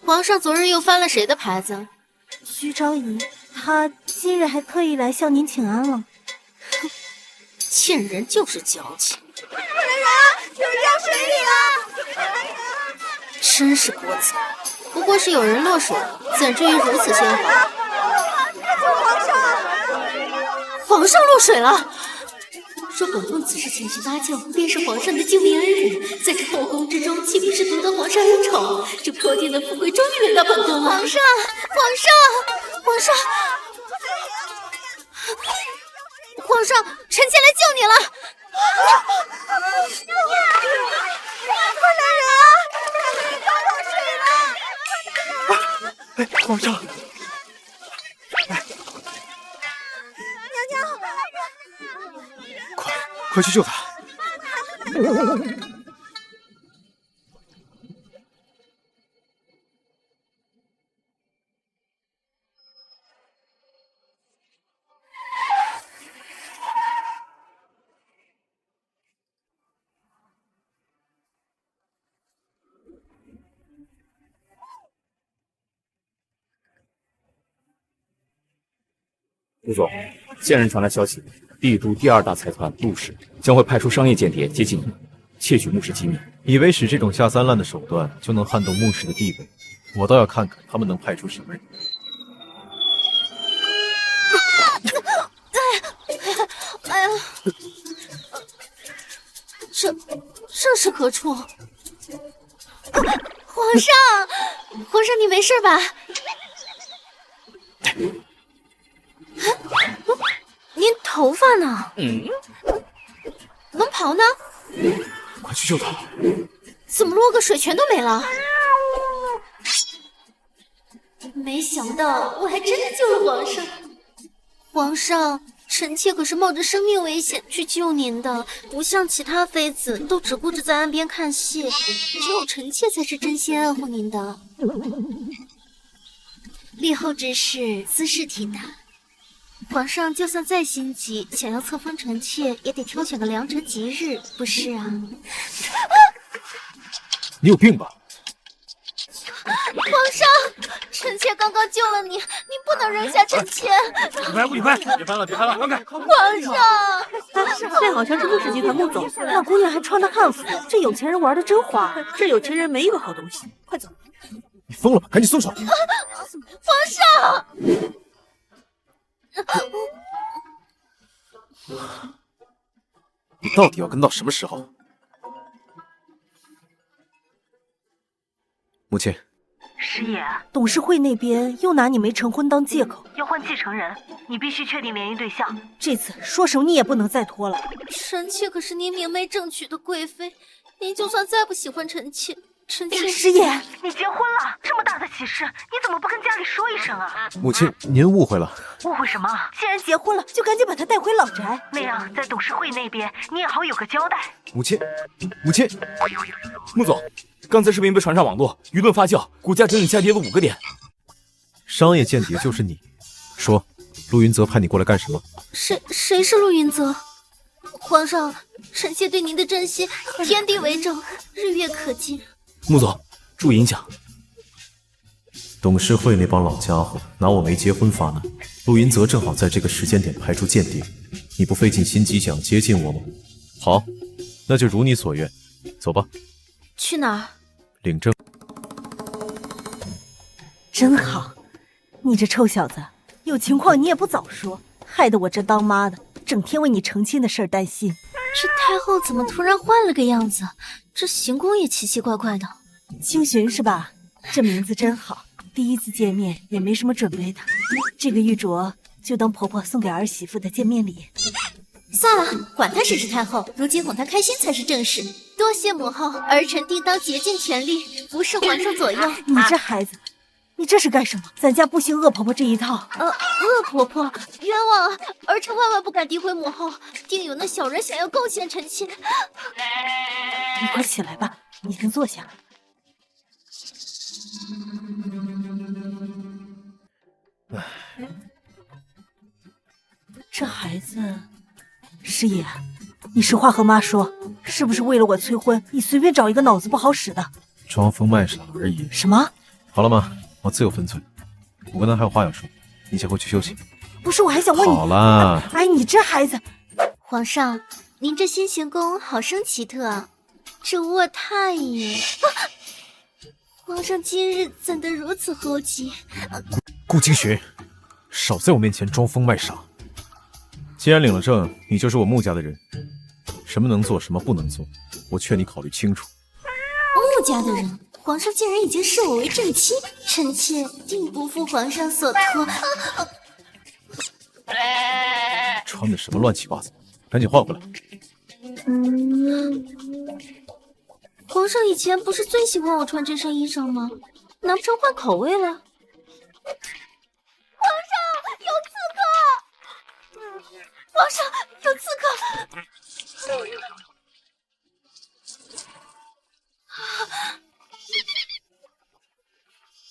皇上昨日又翻了谁的牌子？徐昭仪，她今日还特意来向您请安了。贱人就是矫情。快来人啊！有人掉水里了！快来人啊！真是国贼，不过是有人落水，怎至于如此鲜活？救皇上！皇上落水了！若本宫此时前去搭救，便是皇上的救命恩人，在这后宫之中，岂不是独得皇上恩宠？这破天的富贵终于轮到本宫了！皇上，皇上，皇上，臣妾来救你了！快来人啊！有人刚落水了！哎，皇上！娘娘，快去救他！陆总，线人传来消息，帝都第二大财团陆氏将会派出商业间谍接近你，窃取穆氏机密。以为使这种下三滥的手段就能撼动穆氏的地位，我倒要看看他们能派出什么人。哎呀，这是何处？皇上，你没事吧？您头发呢？龙袍呢？快去救他！怎么落个水全都没了？没想到我还真的救了皇上。皇上，臣妾可是冒着生命危险去救您的，不像其他妃子都只顾着在岸边看戏，只有臣妾才是真心爱护您的。立后之事，兹事体大。皇上就算再心急，想要册封臣妾，也得挑选个良辰吉日，不是啊？你有病吧？皇上，臣妾刚刚救了你，您不能扔下臣妾。李白，别翻了，让开！皇上，这好像是陆氏集团穆总，那姑娘还穿的汉服，这有钱人玩的真花，这有钱人没一个好东西。快走！你疯了吧？赶紧松手！皇上。你到底要跟到什么时候？母亲，师爷，董事会那边又拿你没成婚当借口，要换继承人，你必须确定联姻对象。这次说什么你也不能再拖了。臣妾可是您明媒正娶的贵妃，您就算再不喜欢臣妾，师爷，你结婚了，这么大的喜事，你怎么不跟家里说一声啊？母亲，您误会了。误会什么？既然结婚了，就赶紧把她带回老宅，那样在董事会那边你也好有个交代。母亲，穆总，刚才视频被传上网络，舆论发酵，股价整整下跌了5个点。商业间谍就是你，说，陆云泽派你过来干什么？谁是陆云泽？皇上，臣妾对您的真心，天地为证，日月可见。穆总，注意影响。董事会那帮老家伙拿我没结婚发难，陆云泽正好在这个时间点派出间谍，你不费尽心机想接近我吗？好，那就如你所愿，走吧。去哪儿？领证。真好，你这臭小子，有情况你也不早说，害得我这当妈的整天为你成亲的事儿担心。这太后怎么突然换了个样子？这行宫也奇奇怪怪的。清寻是吧？这名字真好，第一次见面也没什么准备的，这个玉镯就当婆婆送给儿媳妇的见面礼。算了，管她谁是太后，如今哄她开心才是正事。多谢母后，儿臣定当竭尽全力，服侍皇上左右。你这孩子，你这是干什么？咱家不行恶婆婆这一套。恶婆婆，冤枉啊！儿臣万万不敢诋毁母后，定有那小人想要构陷臣妾。你快起来吧，你先坐下。这孩子，师爷，你实话和妈说，是不是为了我催婚，你随便找一个脑子不好使的？装疯卖傻而已。什么？好了吗？我自有分寸。我跟他还有话要说，你先回去休息。不是，我还想问你。好啦。哎，你这孩子。皇上，您这新行宫好生奇特啊！这卧太爷，皇上今日怎得如此厚积？顾清雪，少在我面前装疯卖傻。既然领了证，你就是我穆家的人，什么能做，什么不能做，我劝你考虑清楚。穆家的人，皇上竟然已经视我为正妻，臣妾定不负皇上所托。穿的什么乱七八糟，赶紧换回来。皇上以前不是最喜欢我穿这身衣裳吗？难不成换口味了？皇上有刺客！皇上有刺客！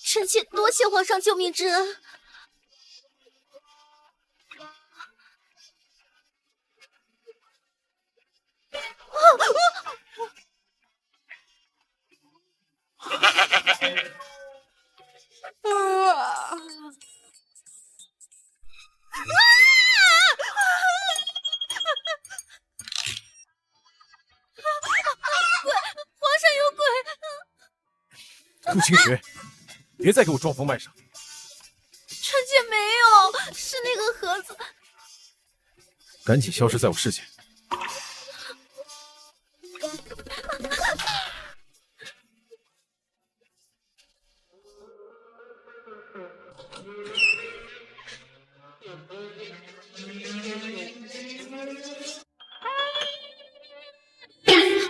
臣妾多谢皇上救命之恩。顾清雪，别再给我装疯卖傻！臣妾没有，是那个盒子。赶紧消失在我视线！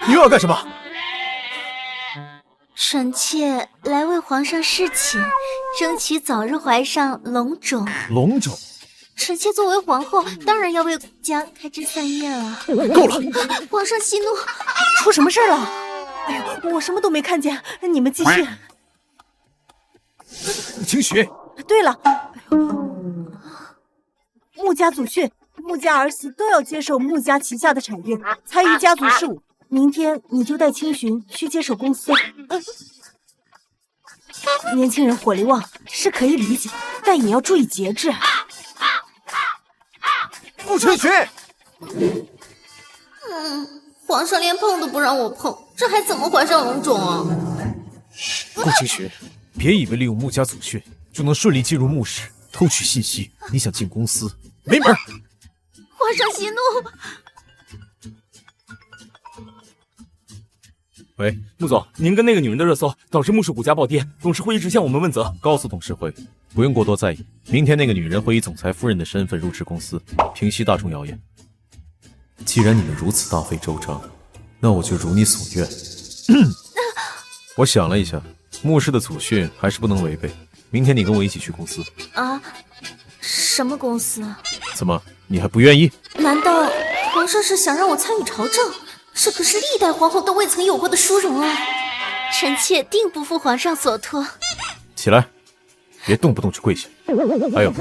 你又要干什么？臣妾来为皇上侍寝，争取早日怀上龙种。龙种？臣妾作为皇后，当然要为国家开枝散叶了。够了！皇上息怒，出什么事了？哎呦，我什么都没看见，你们继续。清雪。对了，穆家祖训，穆家儿媳都要接受穆家旗下的产业，参与家族事务。明天你就带青寻去接手公司。年轻人火力旺是可以理解，但也要注意节制。顾清雪，皇上连碰都不让我碰，这还怎么怀上龙种啊？顾清雪，别以为利用穆家祖训就能顺利进入穆氏偷取信息，你想进公司没门！皇上息怒。喂，穆总，您跟那个女人的热搜导致穆氏股价暴跌，董事会一直向我们问责。告诉董事会，不用过多在意。明天那个女人会以总裁夫人的身份入职公司，平息大众谣言。既然你们如此大费周章，那我就如你所愿。我想了一下，穆氏的祖训还是不能违背。明天你跟我一起去公司。啊？什么公司？怎么，你还不愿意？难道皇上是想让我参与朝政？这可是历代皇后都未曾有过的殊荣啊！臣妾定不负皇上所托。起来，别动不动就跪下。还有，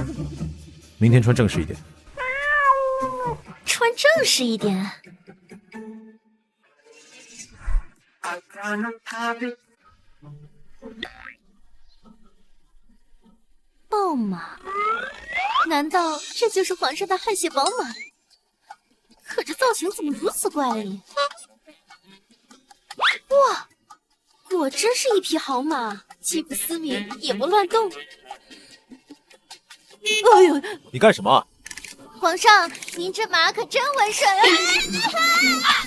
明天穿正式一点。穿正式一点。宝马？难道这就是皇上的汗血宝马？可这造型怎么如此怪异？哇，果真是一匹好马，既不嘶鸣，也不乱动。哎呦，你干什么？皇上，您这马可真温顺啊！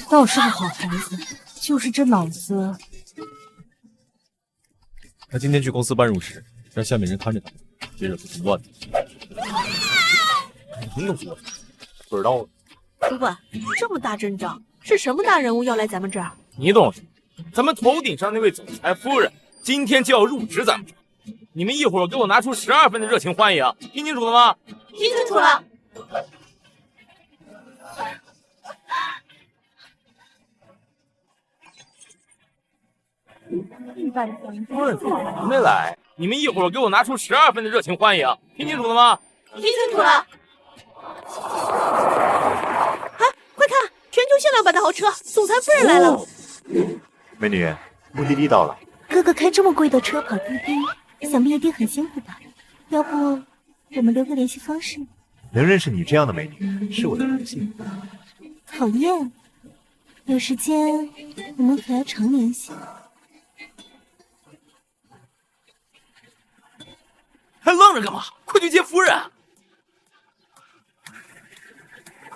倒是个好孩子，就是这脑子。他今天去公司办入室，让下面人看着他，别惹出什么乱子。什么东西？不知道。主管，这么大阵仗，是什么大人物要来咱们这儿？你懂什么？咱们头顶上那位总裁夫人今天就要入职咱们这儿，你们一会儿给我拿出12分的热情欢迎，听清楚了吗？听清楚了。夫人还没来，你们一会儿给我拿出12分的热情欢迎，听清楚了吗？听清楚了。快看，全球限量版的豪车，总裁夫人来了。美女，目的地到了。哥哥开这么贵的车跑滴滴，想必一定很辛苦吧？要不我们留个联系方式？能认识你这样的美女，是我的荣幸。讨厌，有时间我们可要常联系。还愣着干嘛？快去接夫人！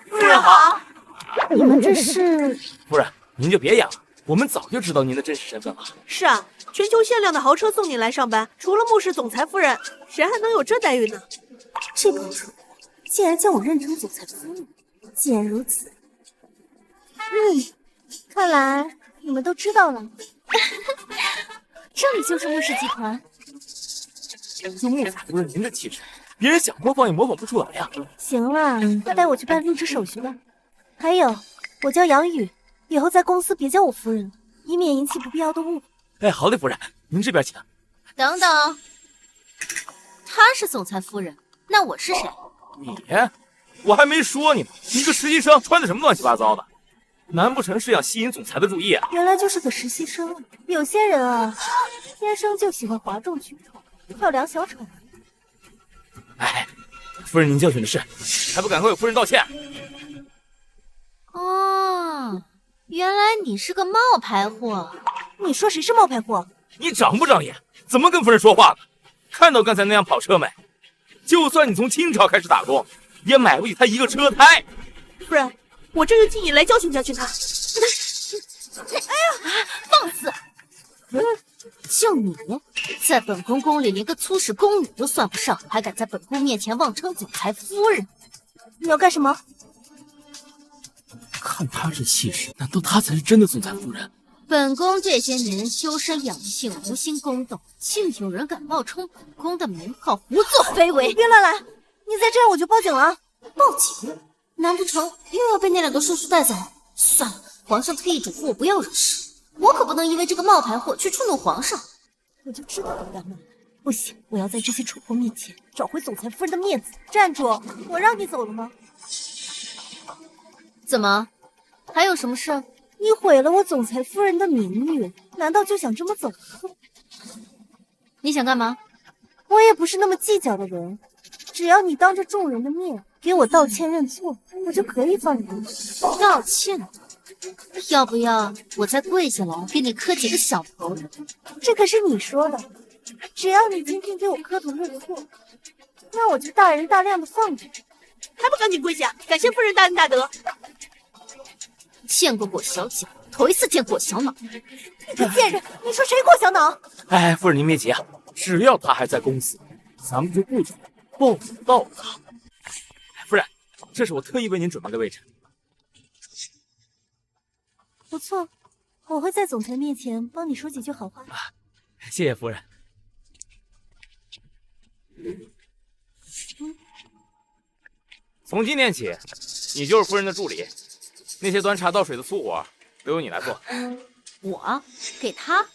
夫人好。你们这是？夫人，您就别演了，我们早就知道您的真实身份了。是啊，全球限量的豪车送你来上班，除了穆氏总裁夫人，谁还能有这待遇呢？这帮蠢货竟然将我认成总裁夫人！既然如此，看来你们都知道了。这里就是穆氏集团。就穆夫人您的气质，别人想模仿也模仿不出来呀。行了，快带我去办入职手续吧。还有，我叫杨雨，以后在公司别叫我夫人了，以免引起不必要的误会。哎，好嘞，夫人，您这边请。等等，她是总裁夫人，那我是谁？你？我还没说你呢，你个实习生穿的什么乱七八糟的？难不成是要吸引总裁的注意啊？原来就是个实习生。有些人啊，天生就喜欢哗众取宠，跳梁小丑。哎，夫人您教训的是，还不赶快为夫人道歉？哦，原来你是个冒牌货。你说谁是冒牌货？你长不长眼？怎么跟夫人说话呢？看到刚才那辆跑车没？就算你从清朝开始打工，也买不起他一个车胎。夫人，我这就替你来教训教训他。放肆！就你，在本宫宫里连个粗使宫女都算不上，还敢在本宫面前妄称总裁夫人？你要干什么？看他这气势，难道他才是真的总裁夫人？本宫这些年修身养性，无心宫斗，竟有人敢冒充本宫的名号，胡作非为！你别乱来！你再这样我就报警了。报警？难不成又要被那两个叔叔带走？算了，皇上特意嘱咐我不要惹事，我可不能因为这个冒牌货去触怒皇上。我就知道你敢冒！不行，我要在这些蠢货面前找回总裁夫人的面子。站住！我让你走了吗？怎么？还有什么事？你毁了我总裁夫人的名誉，难道就想这么走吗？你想干嘛？我也不是那么计较的人，只要你当着众人的面给我道歉认错，我就可以放你过去。道歉？要不要我再跪下来给你磕几个小头？这可是你说的，只要你今天给我磕头认错，那我就大人大量的放你。还不赶紧跪下，感谢夫人大恩大德。见过裹小脚，头一次见裹小脑。你个贱人，你说谁裹小脑？哎，夫人您别急啊，只要他还在公司，咱们就不准报警到他。夫人，这是我特意为您准备的位置。不错，我会在总裁面前帮你说几句好话。谢谢夫人。从今天起，你就是夫人的助理，那些端茶倒水的粗活都由你来做。我给他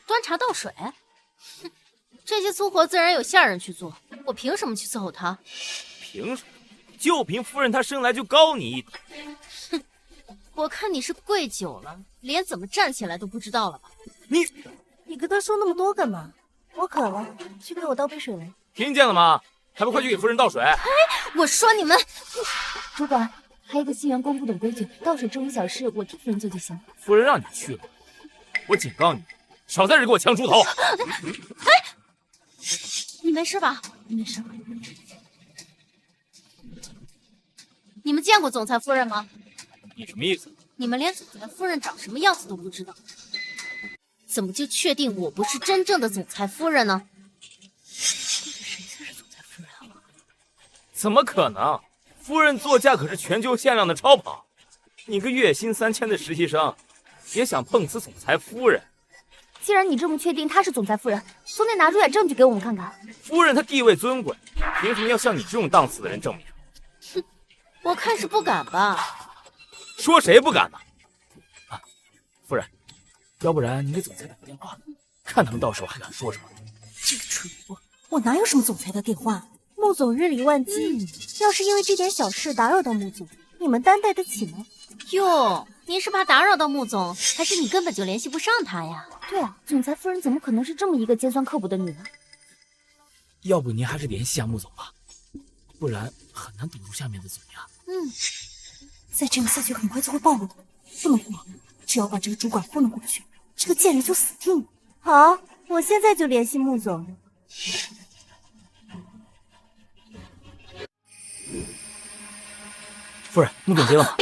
端茶倒水？哼，这些粗活自然有下人去做，我凭什么去伺候他？凭什么？就凭夫人她生来就高你一等。哼，我看你是跪久了，连怎么站起来都不知道了吧？你跟他说那么多干嘛？我渴了，去给我倒杯水来。听见了吗？还不快去给夫人倒水！哎，我说你们，主管，还有一个新员工不懂规矩，倒水这种小事我替夫人做就行。夫人让你去了，我警告你，少在这给我抢猪头！哎，你没事吧？没事。你们见过总裁夫人吗？你什么意思？你们连总裁夫人长什么样子都不知道，怎么就确定我不是真正的总裁夫人呢？谁才是总裁夫人啊？怎么可能？夫人座驾可是全球限量的超跑，你个月薪3000的实习生，也想碰瓷总裁夫人？既然你这么确定她是总裁夫人，总得拿出点证据给我们看看。夫人她地位尊贵，凭什么要向你这种档次的人证明？哼，我看是不敢吧。说谁不敢呢？啊，夫人，要不然你给总裁打个电话，看他们到时候还敢说什么。这个蠢货，我哪有什么总裁的电话？穆总日理万机，要是因为这点小事打扰到穆总，你们担待得起吗？哟，您是怕打扰到穆总，还是你根本就联系不上他呀？对啊，总裁夫人怎么可能是这么一个尖酸刻薄的女人？要不您还是联系下穆总吧，不然很难堵住下面的嘴呀。再这样下去，很快就会暴露的，不能慌。只要把这个主管糊弄过去，这个贱人就死定了。好，我现在就联系穆总。夫人，穆总接了吗？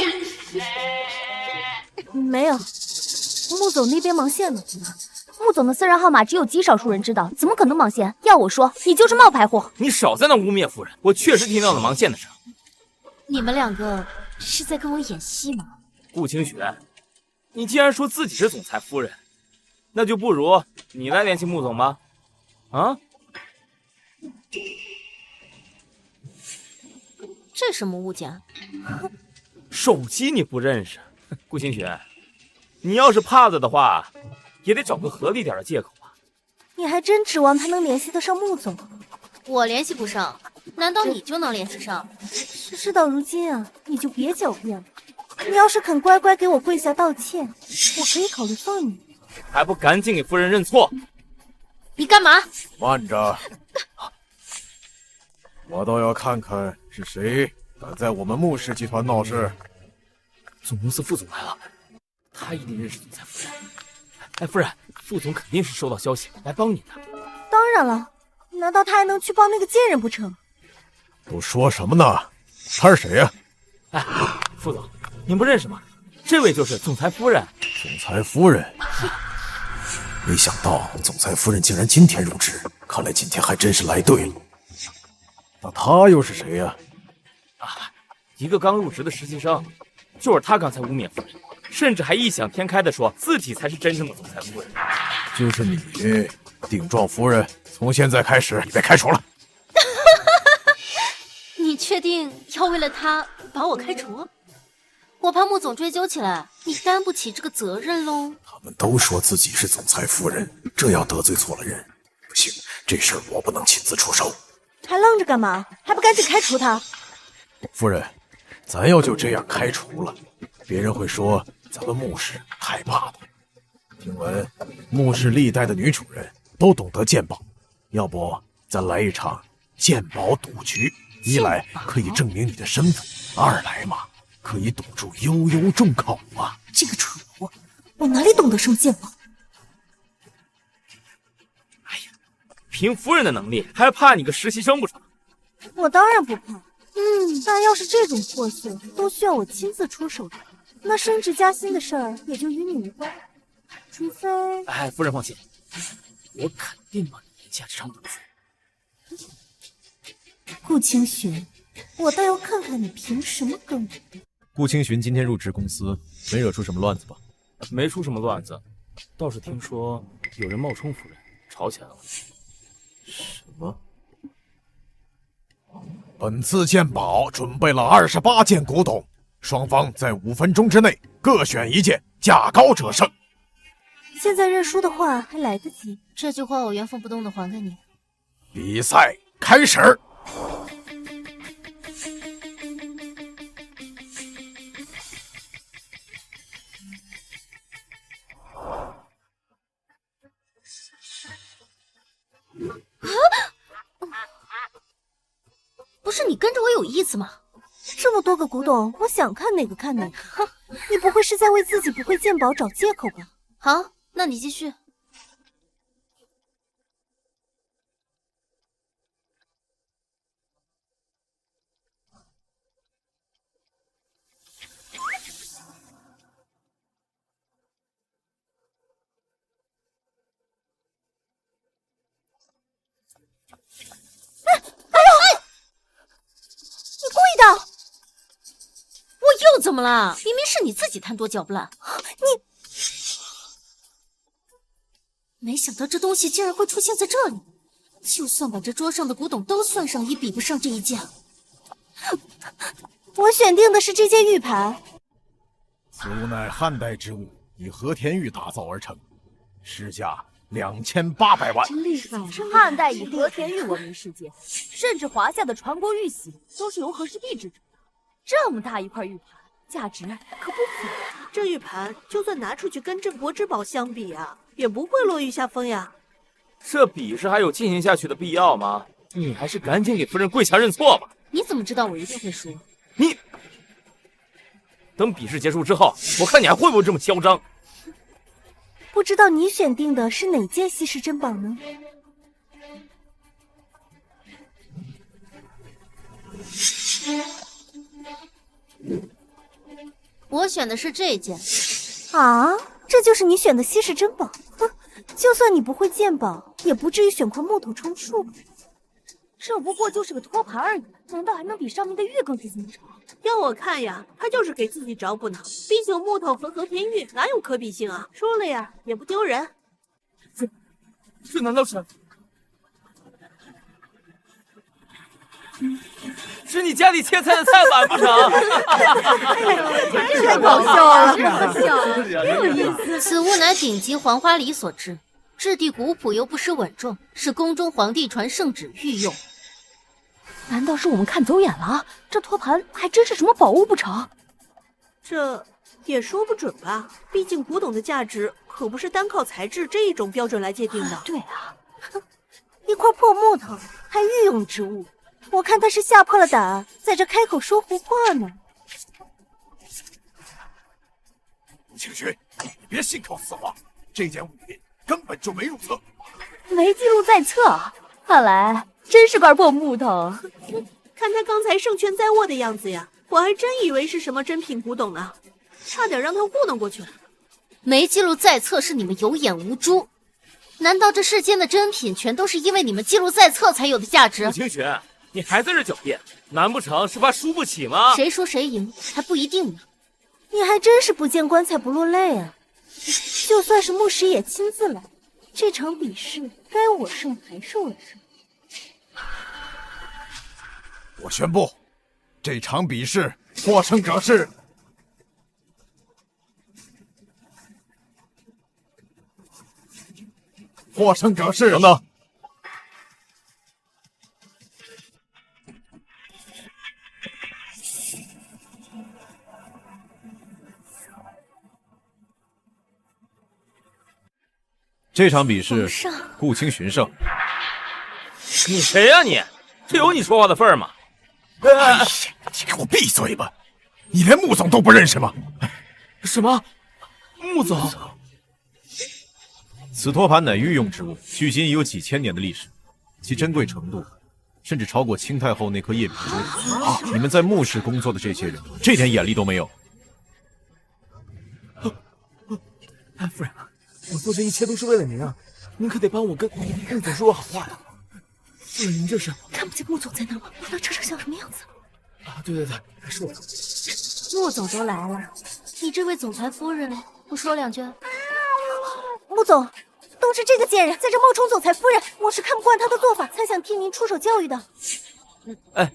没有，穆总那边忙线呢。穆总的私人号码只有极少数人知道，怎么可能忙线？要我说，你就是冒牌货。你少在那污蔑夫人，我确实听到了忙线的声。你们两个是在跟我演戏吗？顾清雪，你既然说自己是总裁夫人，那就不如你来联系穆总吧。啊？这什么物件？手机你不认识？顾清雪，你要是怕了的话，也得找个合理点的借口吧。你还真指望他能联系得上穆总？我联系不上，难道你就能联系上？事到如今啊，你就别狡辩了。你要是肯乖乖给我跪下道歉，我可以考虑放你。还不赶紧给夫人认错！你干嘛？慢着，我倒要看看是谁敢在我们穆氏集团闹事。总公司副总来了，他一定认识总裁夫人。哎，夫人，副总肯定是收到消息来帮你的。当然了，难道他还能去帮那个贱人不成？都说什么呢？他是谁呀？哎，副总，您不认识吗？这位就是总裁夫人。总裁夫人？没想到总裁夫人竟然今天入职，看来今天还真是来对了。那他又是谁呀？一个刚入职的实习生，就是他刚才污蔑夫人，甚至还异想天开的说自己才是真正的总裁夫人。就是你，顶撞夫人，从现在开始你被开除了。你确定要为了他把我开除？我怕穆总追究起来，你担不起这个责任喽。他们都说自己是总裁夫人，这要得罪错了人，不行，这事儿我不能亲自出手。还愣着干嘛？还不赶紧开除他！夫人，咱要就这样开除了，别人会说咱们穆氏害怕他。听闻穆氏历代的女主人都懂得鉴宝，要不咱来一场鉴宝赌局？一来可以证明你的身份，二来嘛，可以堵住悠悠众口啊！这个蠢货，我哪里懂得什么鉴宝？哎呀，凭夫人的能力，还怕你个实习生不成？我当然不怕。但要是这种破碎都需要我亲自出手的，那升职加薪的事儿也就与你无关。除非……哎，夫人放心，我肯定帮你赢下这场赌局。顾清雪，我倒要看看你凭什么跟我。顾清寻今天入职公司，没惹出什么乱子吧？没出什么乱子，倒是听说有人冒充夫人，吵起来了。什么？本次鉴宝准备了28件古董，双方在5分钟之内各选1件，价高者胜。现在认输的话还来得及。这句话我原封不动的还给你。比赛开始。不是你跟着我有意思吗？这么多个古董，我想看哪个看哪个。哼，你不会是在为自己不会鉴宝找借口吧？好，那你继续。我又怎么了？明明是你自己贪多嚼不烂。你，没想到这东西竟然会出现在这里。就算把这桌上的古董都算上，也比不上这一件。我选定的是这件玉盘。此物乃汉代之物，以和田玉打造而成，市价2800万。真厉害！汉代以和田玉闻名世界，甚至华夏的传国玉玺都是由和氏璧制成的。这么大一块玉盘，价值可不菲。这玉盘就算拿出去跟镇国之宝相比啊，也不会落玉下风呀。这比试还有进行下去的必要吗？你还是赶紧给夫人跪下认错吧。你怎么知道我一定会输？你等比试结束之后，我看你还会不会这么嚣张。不知道你选定的是哪件稀世珍宝呢？我选的是这件。啊，这就是你选的稀世珍宝？哼，就算你不会鉴宝，也不至于选块木头充数吧？这不过就是个托盘而已，难道还能比上面的玉更值钱吗？要我看呀，他就是给自己找补呢。毕竟木头和和田玉哪有可比性啊？输了呀也不丢人。这难道是？是你家里切菜的菜碗不成？太搞笑了，真好笑，真有意思。此物乃顶级黄花梨所制，质地古朴又不失稳重，是宫中皇帝传圣旨御用。难道是我们看走眼了？这托盘还真是什么宝物不成？这也说不准吧，毕竟古董的价值可不是单靠材质这一种标准来界定的。对啊，一块破木头还御用之物，我看他是吓破了胆，在这开口说胡话呢。清虚，你别信口雌黄，这件物品根本就没入册，没记录在册，看来真是块破木头。看他刚才胜券在握的样子呀，我还真以为是什么珍品古董呢，差点让他糊弄过去了。没记录在册是你们有眼无珠，难道这世间的珍品全都是因为你们记录在册才有的价值？陆清雪，你还在这狡辩，难不成是怕输不起吗？谁输谁赢还不一定呢。你还真是不见棺材不落泪啊！就算是牧师也亲自来，这场比试该我胜还是我胜？我宣布，这场比试获胜者是等等。这场比试，顾清寻胜。你谁呀你？这有你说话的份儿吗？哎呀，你给我闭嘴吧！你连穆总都不认识吗？什么？穆总？此托盘乃御用之物，距今已有几千年的历史，其珍贵程度甚至超过清太后那颗夜明珠。你们在穆氏工作的这些人，这点眼力都没有。夫人，我做这一切都是为了您啊，您可得帮我跟穆总说好话呀。夫人，您这是看不见穆总在那吗？那这是像什么样子？啊，对，是我。穆总都来了，你这位总裁夫人不说两句？穆总，都是这个贱人在这冒充总裁夫人，我是看不惯他的做法，才想替您出手教育的。哎，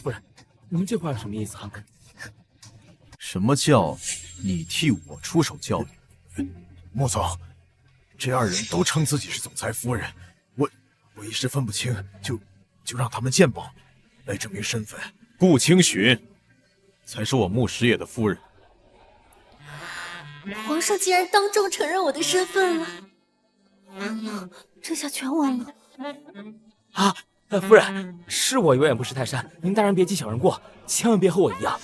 夫人，您这话什么意思啊？什么叫你替我出手教育？穆总，这二人都称自己是总裁夫人，我一时分不清，就让他们鉴宝来证明身份。顾清寻才是我穆师爷的夫人。皇上竟然当众承认我的身份了，这下全完了。啊，夫人，是我有眼不识泰山，您大人别记小人过，千万别和我一样。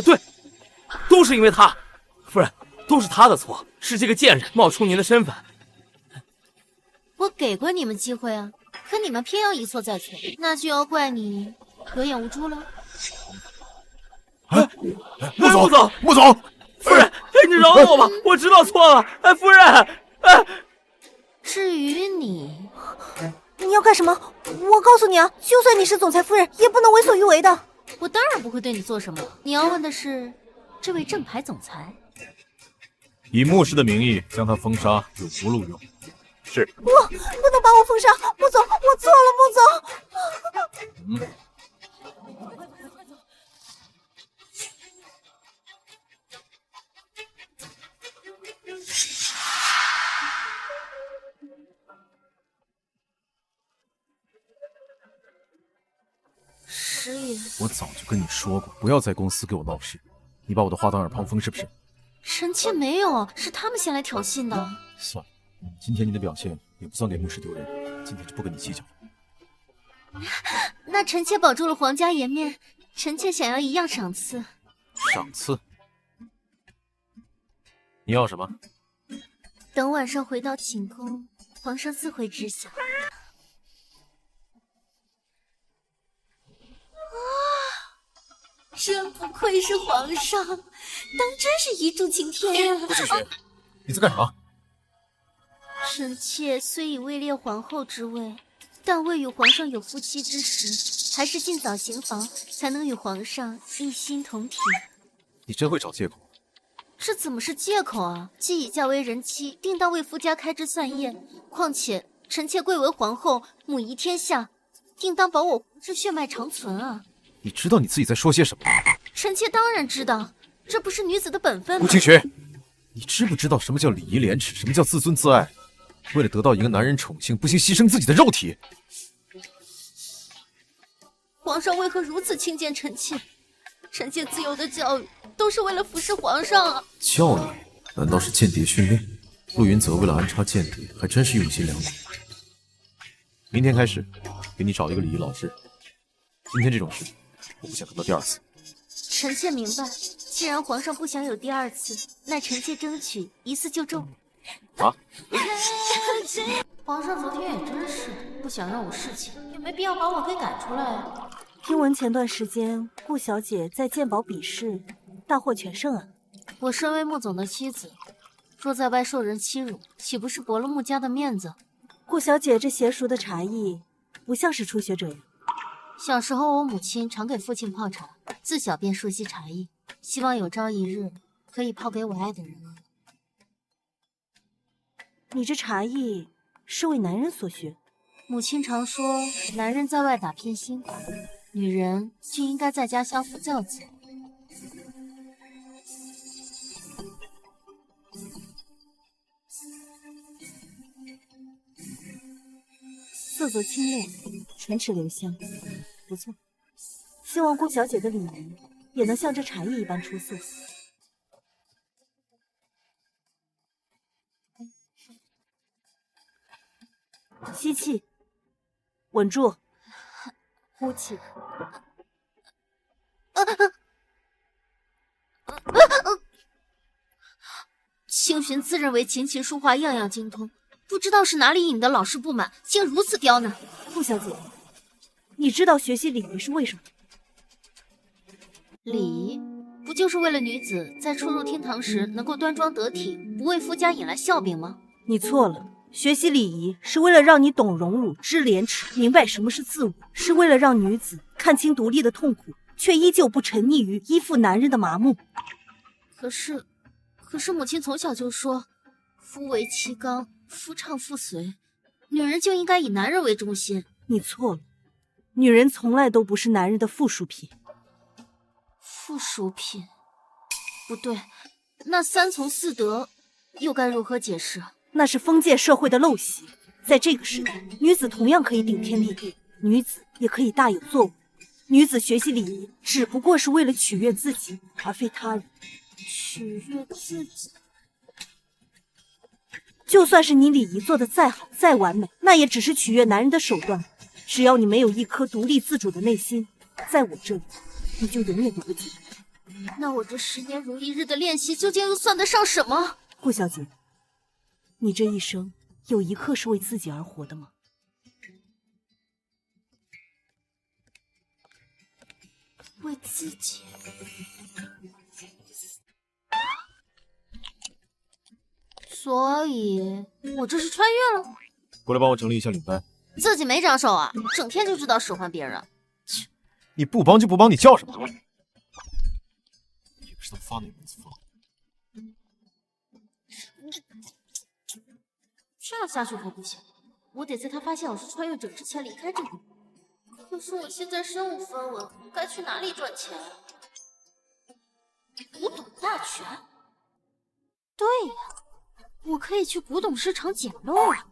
对，都是因为他，夫人，都是他的错，是这个贱人冒充您的身份。我给过你们机会啊，可你们偏要一错再错，那就要怪你有眼无珠了。穆总，夫人，你饶了我吧，我知道错了。哎，夫人，至于你要干什么？我告诉你啊，就算你是总裁夫人，也不能为所欲为的。我当然不会对你做什么。你要问的是这位正牌总裁，以牧师的名义将他封杀有不录用。是。不能把我封杀，穆总，我错了，穆总。石宇，我早就跟你说过，不要在公司给我闹事。你把我的话当耳旁风是不是？臣妾没有，是他们先来挑衅的。算了，今天你的表现也不算给牧师丢人，今天就不跟你计较了。那臣妾保住了皇家颜面，臣妾想要一样赏赐。赏赐？你要什么？等晚上回到寝宫，皇上自会知晓。真不愧是皇上，当真是一柱擎天啊！顾清雪，你在干什么？臣妾虽已位列皇后之位，但未与皇上有夫妻之实，还是尽早行房，才能与皇上一心同体。你真会找借口。这怎么是借口啊？既已嫁为人妻，定当为夫家开枝散叶。况且臣妾贵为皇后，母仪天下，定当保我皇室血脉长存啊！你知道你自己在说些什么？臣妾当然知道，这不是女子的本分吗？顾清雪，你知不知道什么叫礼仪廉耻，什么叫自尊自爱？为了得到一个男人宠幸，不惜牺牲自己的肉体。皇上为何如此轻贱臣妾？臣妾自幼的教育都是为了服侍皇上啊！教育？难道是间谍训练？陆云泽为了安插间谍，还真是用心良苦。明天开始，给你找一个礼仪老师。今天这种事，我不想看到第二次。臣妾明白，既然皇上不想有第二次，那臣妾争取一次就中。啊！皇上昨天也真是不想让我侍寝，也没必要把我给赶出来。听闻前段时间顾小姐在鉴宝比试大获全胜啊！我身为穆总的妻子，若在外受人欺辱，岂不是驳了穆家的面子？顾小姐这娴熟的茶艺，不像是初学者呀。小时候，我母亲常给父亲泡茶，自小便熟悉茶艺，希望有朝一日可以泡给我爱的人喝。你这茶艺是为男人所学？母亲常说，男人在外打拼辛苦，女人就应该在家相夫教子。色泽清亮，唇齿留香，不错。希望顾小姐的礼仪也能像这茶艺一般出色。吸气，稳住，呼气。清寻自认为琴棋书画样样精通，不知道是哪里引得老师不满，竟如此刁难。顾小姐，你知道学习礼仪是为什么？礼仪不就是为了女子在出入厅堂时能够端庄得体，不为夫家引来笑柄吗？你错了，学习礼仪是为了让你懂荣辱、知廉耻，明白什么是自我，是为了让女子看清独立的痛苦，却依旧不沉溺于依附男人的麻木。可是母亲从小就说，夫为妻纲，夫唱妇随，女人就应该以男人为中心。你错了，女人从来都不是男人的附属品。附属品？不对，那三从四德又该如何解释？那是封建社会的陋习。在这个时代，女子同样可以顶天立地，女子也可以大有作为。女子学习礼仪，只不过是为了取悦自己，而非他人。取悦自己？就算是你礼仪做得再好再完美，那也只是取悦男人的手段。只要你没有一颗独立自主的内心，在我这里，你就永远都不进。那我这10年如一日的练习，究竟又算得上什么？顾小姐，你这一生有一刻是为自己而活的吗？为自己？所以，我这是穿越了？过来帮我整理一下领带。自己没长手啊，整天就知道使唤别人。切，你不帮就不帮，你叫什么？也不知道发哪门子疯。这样下去可不行，我得在他发现我是穿越者之前离开这里。可是我现在身无分文，该去哪里赚钱？古董大全？对呀，我可以去古董市场捡漏啊！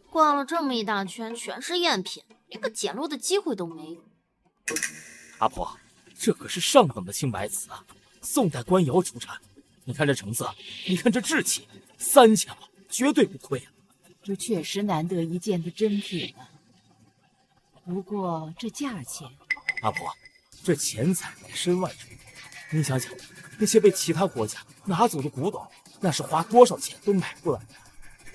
逛了这么一大圈，全是赝品，连个捡漏的机会都没有。阿婆，这可是上等的青白瓷啊，宋代官窑出产。你看这成色，你看这质气，3000了，绝对不亏啊！这确实难得一见的珍品啊。不过这价钱，阿婆，这钱财乃身外之物。你想想，那些被其他国家拿走的古董，那是花多少钱都买不来的。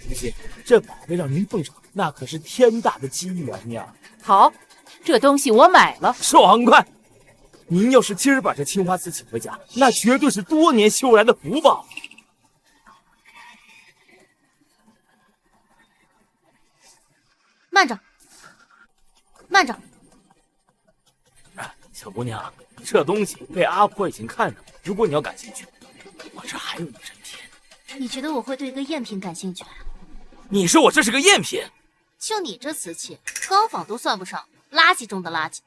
如今这宝贝让您碰上，那可是天大的机缘呀！好，这东西我买了，爽快！您要是今儿把这青花瓷请回家，那绝对是多年修来的福报。慢着，慢着！小姑娘，这东西被阿婆已经看上了。如果你要感兴趣，我这还有一针天。你觉得我会对一个赝品感兴趣？你说我这是个赝品？就你这瓷器，高仿都算不上，垃圾中的垃圾。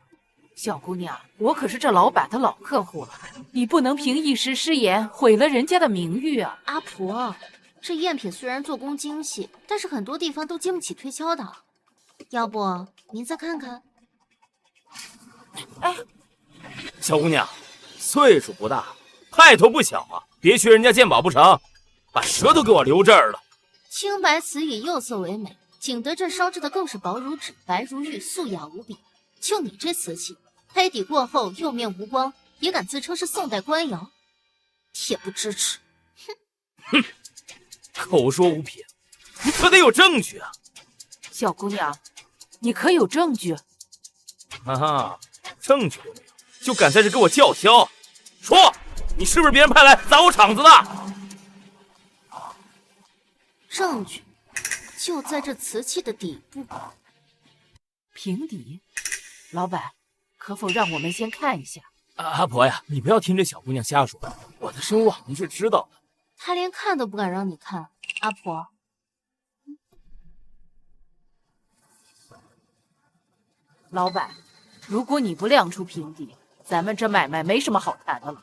小姑娘，我可是这老板的老客户了，你不能凭一时失言毁了人家的名誉啊！阿婆，这赝品虽然做工精细，但是很多地方都经不起推销的。要不您再看看？哎，小姑娘，岁数不大，派头不小啊，别学人家鉴宝不成，把舌头给我留这儿了。青白瓷以釉色为美，景德镇烧制的更是薄如纸，白如玉，素雅无比。就你这瓷器，黑底过后釉面无光，也敢自称是宋代官窑，铁不支持。哼，口说无凭，你可得有证据啊！小姑娘，你可有证据？哈哈，证据都没有，就敢在这给我叫嚣？说，你是不是别人派来砸我场子的？证据就在这瓷器的底部。平底？老板，可否让我们先看一下？阿婆呀，你不要听这小姑娘瞎说，我的声望您是知道的。她连看都不敢让你看，阿婆。老板，如果你不亮出平底，咱们这买卖没什么好谈的了。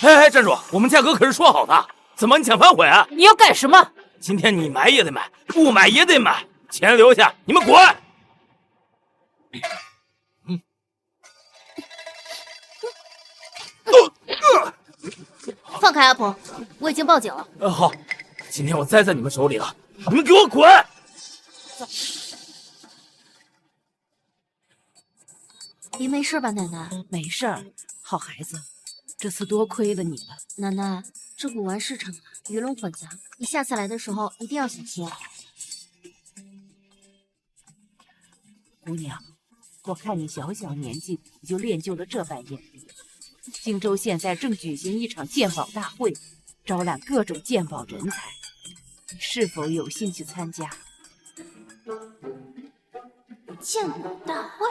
哎，站住！我们价格可是说好的，怎么你想反悔啊？你要干什么？今天你买也得买，不买也得买，钱留下，你们滚！放开阿婆，我已经报警了。好，今天我栽在你们手里了，你们给我滚！您没事吧，奶奶？没事儿，好孩子，这次多亏了你了。奶奶，这古玩市场鱼龙混杂，你下次来的时候一定要小心。姑娘，我看你小小年纪就练就了这般眼力。荆州现在正举行一场鉴宝大会，招揽各种鉴宝人才，你是否有兴趣参加？鉴宝大会，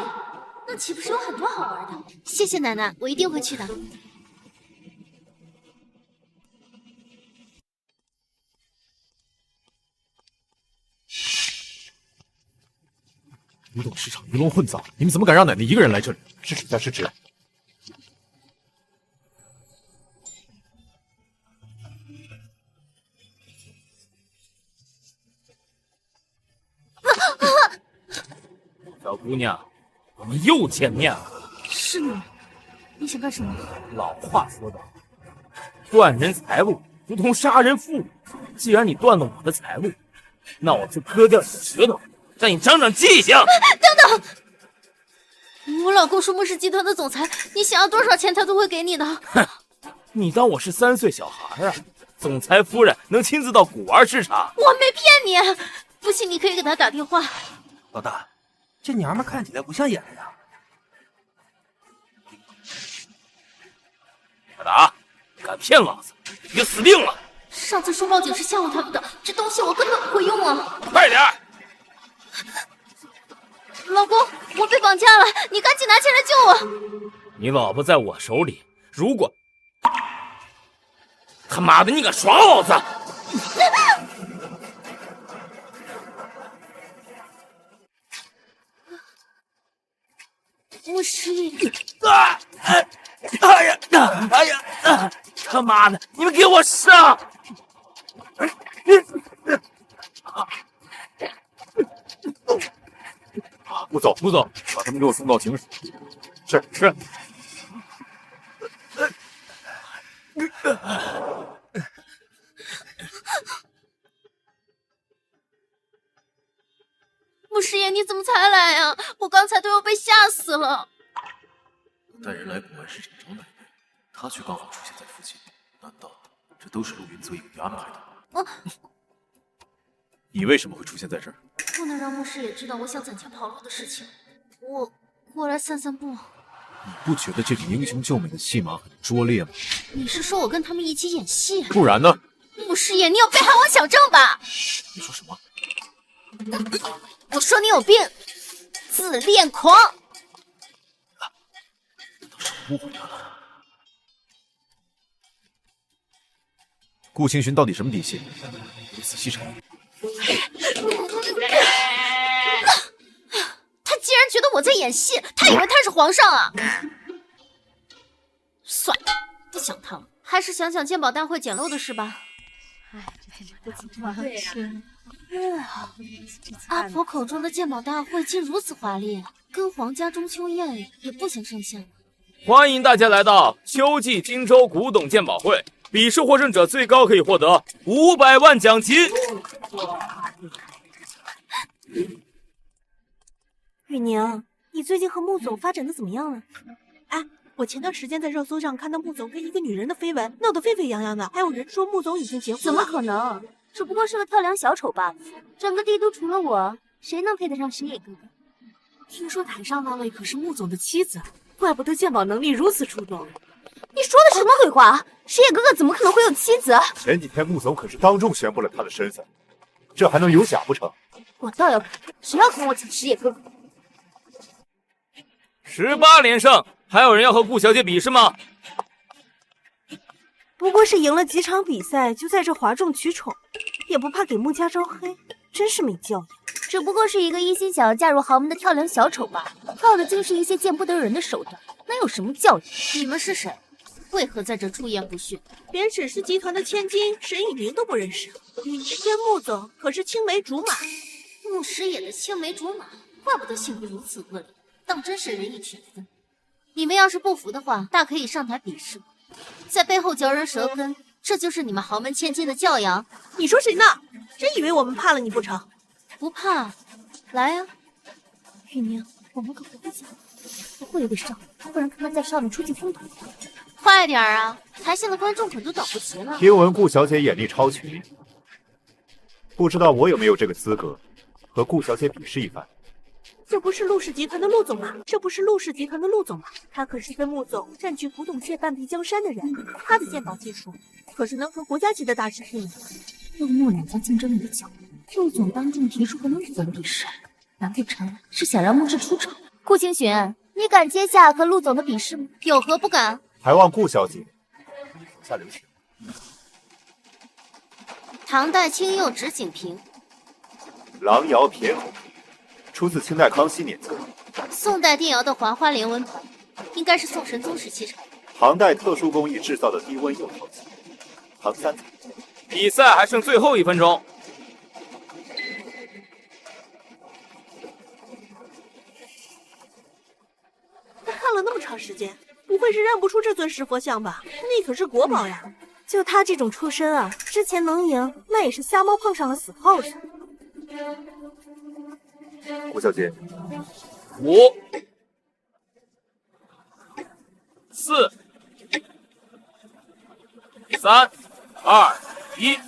那岂不是有很多好玩的？谢谢奶奶，我一定会去的。古董市场鱼龙混杂，你们怎么敢让奶奶一个人来这里？是指再是指。小姑娘，我们又见面了。是你，你想干什么？老话说得好，断人财路如同杀人父母。既然你断了我的财路，那我就割掉你的舌头，让你长长记性。等等，我老公是穆氏集团的总裁，你想要多少钱他都会给你的。哼，你当我是3岁小孩啊？总裁夫人能亲自到古玩市场？我没骗你，不信你可以给他打电话。老大，这娘们看起来不像演的呀。小达，敢骗老子，你就死定了！上次说报警是吓唬他们的，这东西我根本不会用啊！快点！老公，我被绑架了，你赶紧拿钱来救我！你老婆在我手里，如果他妈的你敢耍老子！穆师爷，哎呀！他妈的，你们给我上！穆总，穆总，把他们给我送到警署。是。穆穆师爷，你怎么才来呀？我刚才都要被吓死了。我带人来古玩市场找奶奶，她却刚好出现在附近，难道这都是陆云泽有意安排的？你为什么会出现在这儿？不能让穆师爷知道我想攒钱跑路的事情。我来散散步。你不觉得这种英雄救美的戏码很拙劣吗？你是说我跟他们一起演戏？不然呢？穆师爷，你有被害妄想症吧？你说什么？我说你有病，自恋狂。倒是误会他了。顾清寻到底什么底细？你仔细查。他竟然觉得我在演戏，他以为他是皇上啊！算了，不想他了，还是想想鉴宝大会捡漏的事吧。阿婆口中的鉴宝大会竟如此华丽，跟皇家中秋宴也不相上下。欢迎大家来到秋季荆州古董鉴宝会，比试获胜者最高可以获得500万奖金。雨宁，你最近和穆总发展的怎么样了？哎，我前段时间在热搜上看到穆总跟一个女人的绯闻，闹得沸沸扬扬的，还有人说穆总已经结婚了。怎么可能？只不过是个跳梁小丑罢了。整个帝都除了我，谁能配得上石野哥哥？听说台上那位可是穆总的妻子，怪不得鉴宝能力如此出众。你说的什么鬼话？石野哥哥怎么可能会有妻子？前几天穆总可是当众宣布了他的身份，这还能有假不成？我倒要看谁要跟我抢石野哥哥。18连胜，还有人要和顾小姐比试吗？不过是赢了几场比赛，就在这哗众取宠，也不怕给穆家招黑，真是没教养。只不过是一个一心想要嫁入豪门的跳梁小丑吧，靠的竟是一些见不得人的手段，能有什么教养？你们是谁？为何在这出言不逊？连沈氏集团的千金沈以宁都不认识，雨宁跟穆总可是青梅竹马。穆师爷的青梅竹马，怪不得性格如此恶劣，当真是人以群分。你们要是不服的话，大可以上台比试，在背后嚼人舌根，这就是你们豪门千金的教养？你说谁呢？真以为我们怕了你不成？不怕，来呀！雨宁，我们可不会讲，不会得上，不然他们在上面出尽风头。快点啊！台下的观众可都等不及了。听闻顾小姐眼力超群，不知道我有没有这个资格和顾小姐比试一番？这不是陆氏集团的陆总吗？他可是跟穆总占据古董界半壁江山的人，他的鉴宝技术可是能和国家级的大师媲美。陆穆两家竞争已久，陆总当众提出和穆总比试，难不成是想让穆氏出丑？顾清寻，你敢接下和陆总的比试吗？有何不敢？还望顾小姐手下留情。唐代青釉纸锦瓶，郎窑偏红，出自清代康熙年间。宋代定窑的华花连纹盘，应该是宋神宗时期产。唐代特殊工艺制造的低温釉陶器，唐三彩。比赛还剩最后1分钟。他看了那么长时间，不会是认不出这尊石佛像吧？那可是国宝呀！就他这种出身啊，之前能赢那也是瞎猫碰上了死耗子。顾小姐，5、4、3、2、1。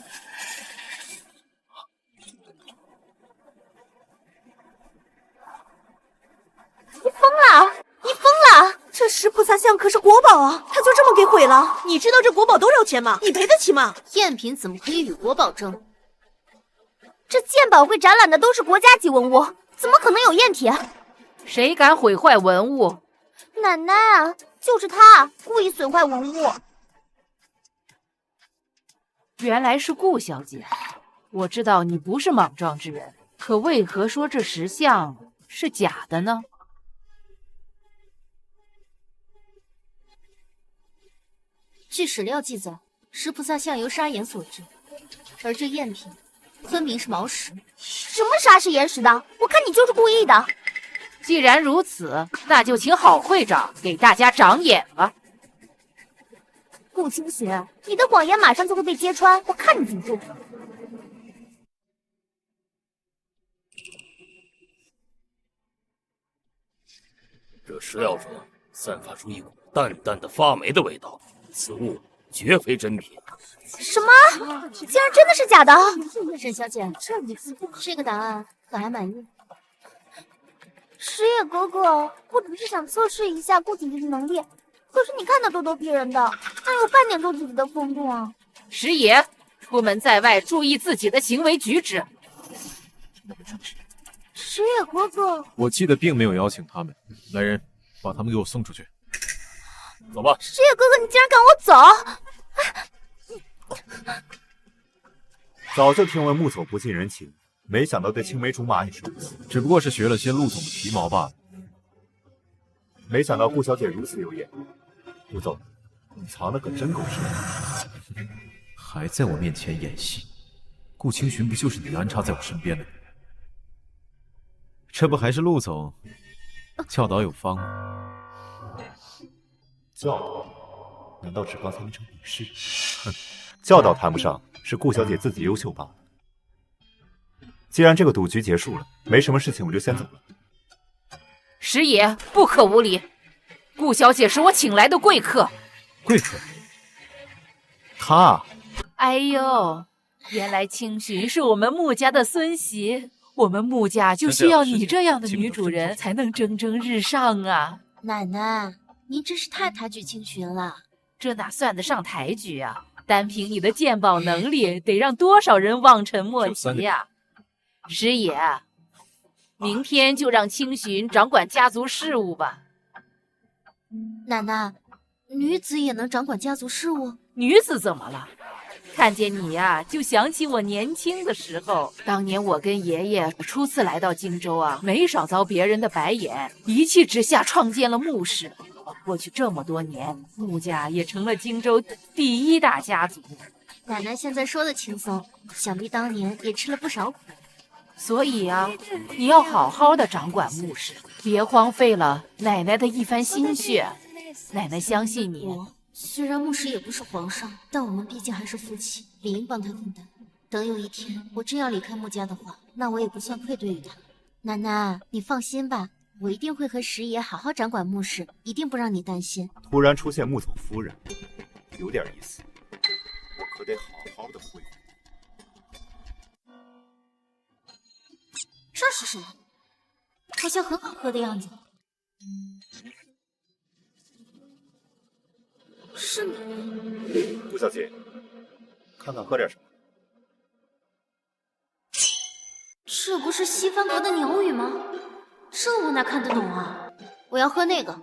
你疯了！你疯了！这石菩萨像可是国宝啊，他就这么给毁了？你知道这国宝多少钱吗？你赔得起吗？赝品怎么可以与国宝争？这鉴宝会展览的都是国家级文物，怎么可能有赝品？谁敢毁坏文物？奶奶啊，就是他故意损坏文物。原来是顾小姐，我知道你不是莽撞之人，可为何说这石像是假的呢？据史料记载，石菩萨像由砂岩所制，而这赝品分明是毛石。什么砂石岩石的？我看你就是故意的。既然如此，那就请郝会长给大家长眼吧。顾清寻，你的谎言马上就会被揭穿，我看你怎么做。这石料中散发出一股淡淡的发霉的味道，此物绝非真品。什么？竟然真的是假的！沈小姐，这个答案可还满意？石野哥哥，我只是想测试一下顾姐姐的能力，可是你看他咄咄逼人的，哪有半点做自己的风度啊？石野，出门在外注意自己的行为举止。石野哥哥，我记得并没有邀请他们。来人，把他们给我送出去。走吧。石野哥哥，你竟然赶我走！早就听闻穆总不近人情，没想到对青梅竹马也是如此。只不过是学了些陆总的皮毛罢了。没想到顾小姐如此有眼。顾总，你藏的可真够深。还在我面前演戏，顾清寻不就是你安插在我身边的？这不还是陆总教导有方吗？教导？难道是刚才那场比试？哼，教导谈不上，是顾小姐自己优秀罢了。既然这个赌局结束了，没什么事情，我就先走了。石野，不可无礼！顾小姐是我请来的贵客。贵客？他？哎呦，原来清寻是我们穆家的孙媳，我们穆家就需要你这样的女主人才能蒸蒸日上啊！奶奶，您真是太抬举清寻了。这哪算得上抬举啊？单凭你的鉴宝能力，得让多少人望尘莫及呀！石野，明天就让清寻掌管家族事务吧。奶奶，女子也能掌管家族事务？女子怎么了？看见你呀，就想起我年轻的时候。当年我跟爷爷初次来到荆州啊，没少遭别人的白眼，一气之下创建了穆氏。过去这么多年，穆家也成了荆州第一大家族。奶奶现在说的轻松，想必当年也吃了不少苦。所以啊，你要好好的掌管穆氏，别荒废了奶奶的一番心血。奶奶相信你。虽然穆氏也不是皇上，但我们毕竟还是夫妻，理应帮他分担。等有一天我真要离开穆家的话，那我也不算愧对于他。奶奶，你放心吧，我一定会和石爷好好掌管穆氏，一定不让你担心。突然出现穆总夫人，有点意思，我可得好好的回。这是什么？好像很好喝的样子。是你，顾小姐，看看喝点什么。这不是西方国的鸟语吗？这我哪看得懂啊？我要喝那个。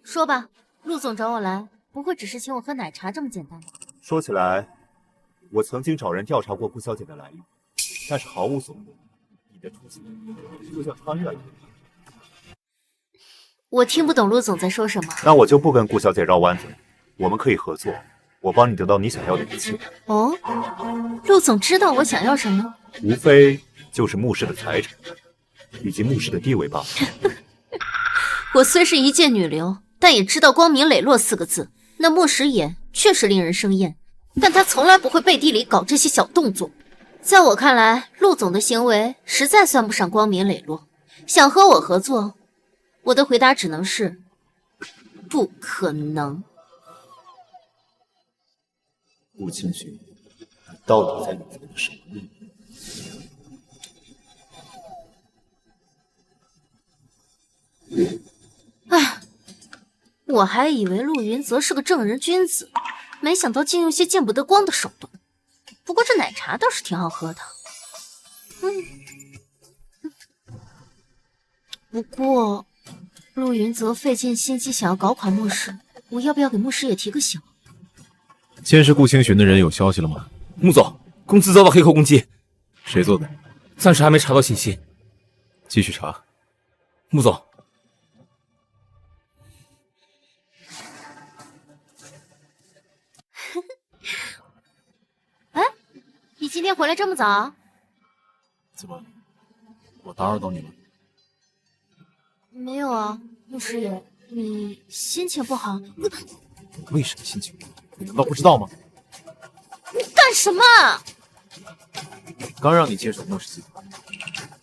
说吧，陆总找我来，不会只是请我喝奶茶这么简单吧？说起来，我曾经找人调查过顾小姐的来历，但是毫无所获。你的出现就像穿越了。我听不懂陆总在说什么。那我就不跟顾小姐绕弯子了，我们可以合作，我帮你得到你想要的一切。哦，陆总知道我想要什么？无非就是穆氏的财产，以及穆氏的地位罢了。我虽是一介女流，但也知道光明磊落4个字。那穆石野确实令人生厌，但他从来不会背地里搞这些小动作。在我看来，陆总的行为实在算不上光明磊落。想和我合作，我的回答只能是不可能。顾清寻，你到底在努力什么呢？唉，我还以为陆云泽是个正人君子，没想到竟用些见不得光的手段。不过这奶茶倒是挺好喝的。不过陆云泽费尽心机想要搞垮穆氏，我要不要给穆氏也提个醒？监视顾清寻的人有消息了吗？穆总，公司遭到黑客攻击。谁做的？暂时还没查到信息。继续查。穆总。哎，你今天回来这么早？怎么，我打扰到你了？没有啊，穆师爷，你心情不好？为什么心情不好？你难道不知道吗？干什么？刚让你接手莫氏集团，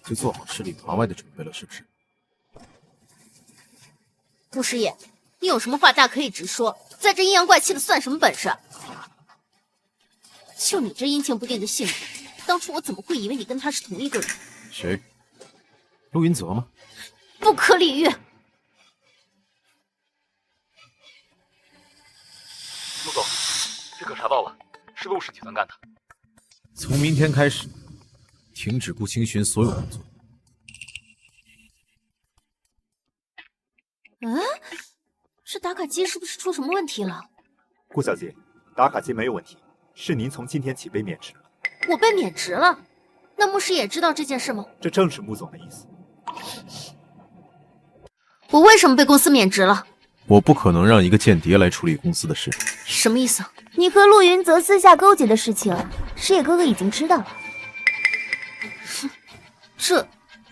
就做好吃里扒外的准备了，是不是？穆师爷，你有什么话大可以直说，在这阴阳怪气的算什么本事？就你这阴晴不定的性格，当初我怎么会以为你跟他是同一个人？谁？陆云泽吗？不可理喻！陆总，这可查到了，是陆氏集团干的。从明天开始，停止顾清寻所有工作。这打卡机是不是出什么问题了？顾小姐，打卡机没有问题，是您从今天起被免职了。我被免职了？那牧师也知道这件事吗？这正是穆总的意思。我为什么被公司免职了？我不可能让一个间谍来处理公司的事。什么意思？你和陆云泽私下勾结的事情，师野哥哥已经知道了。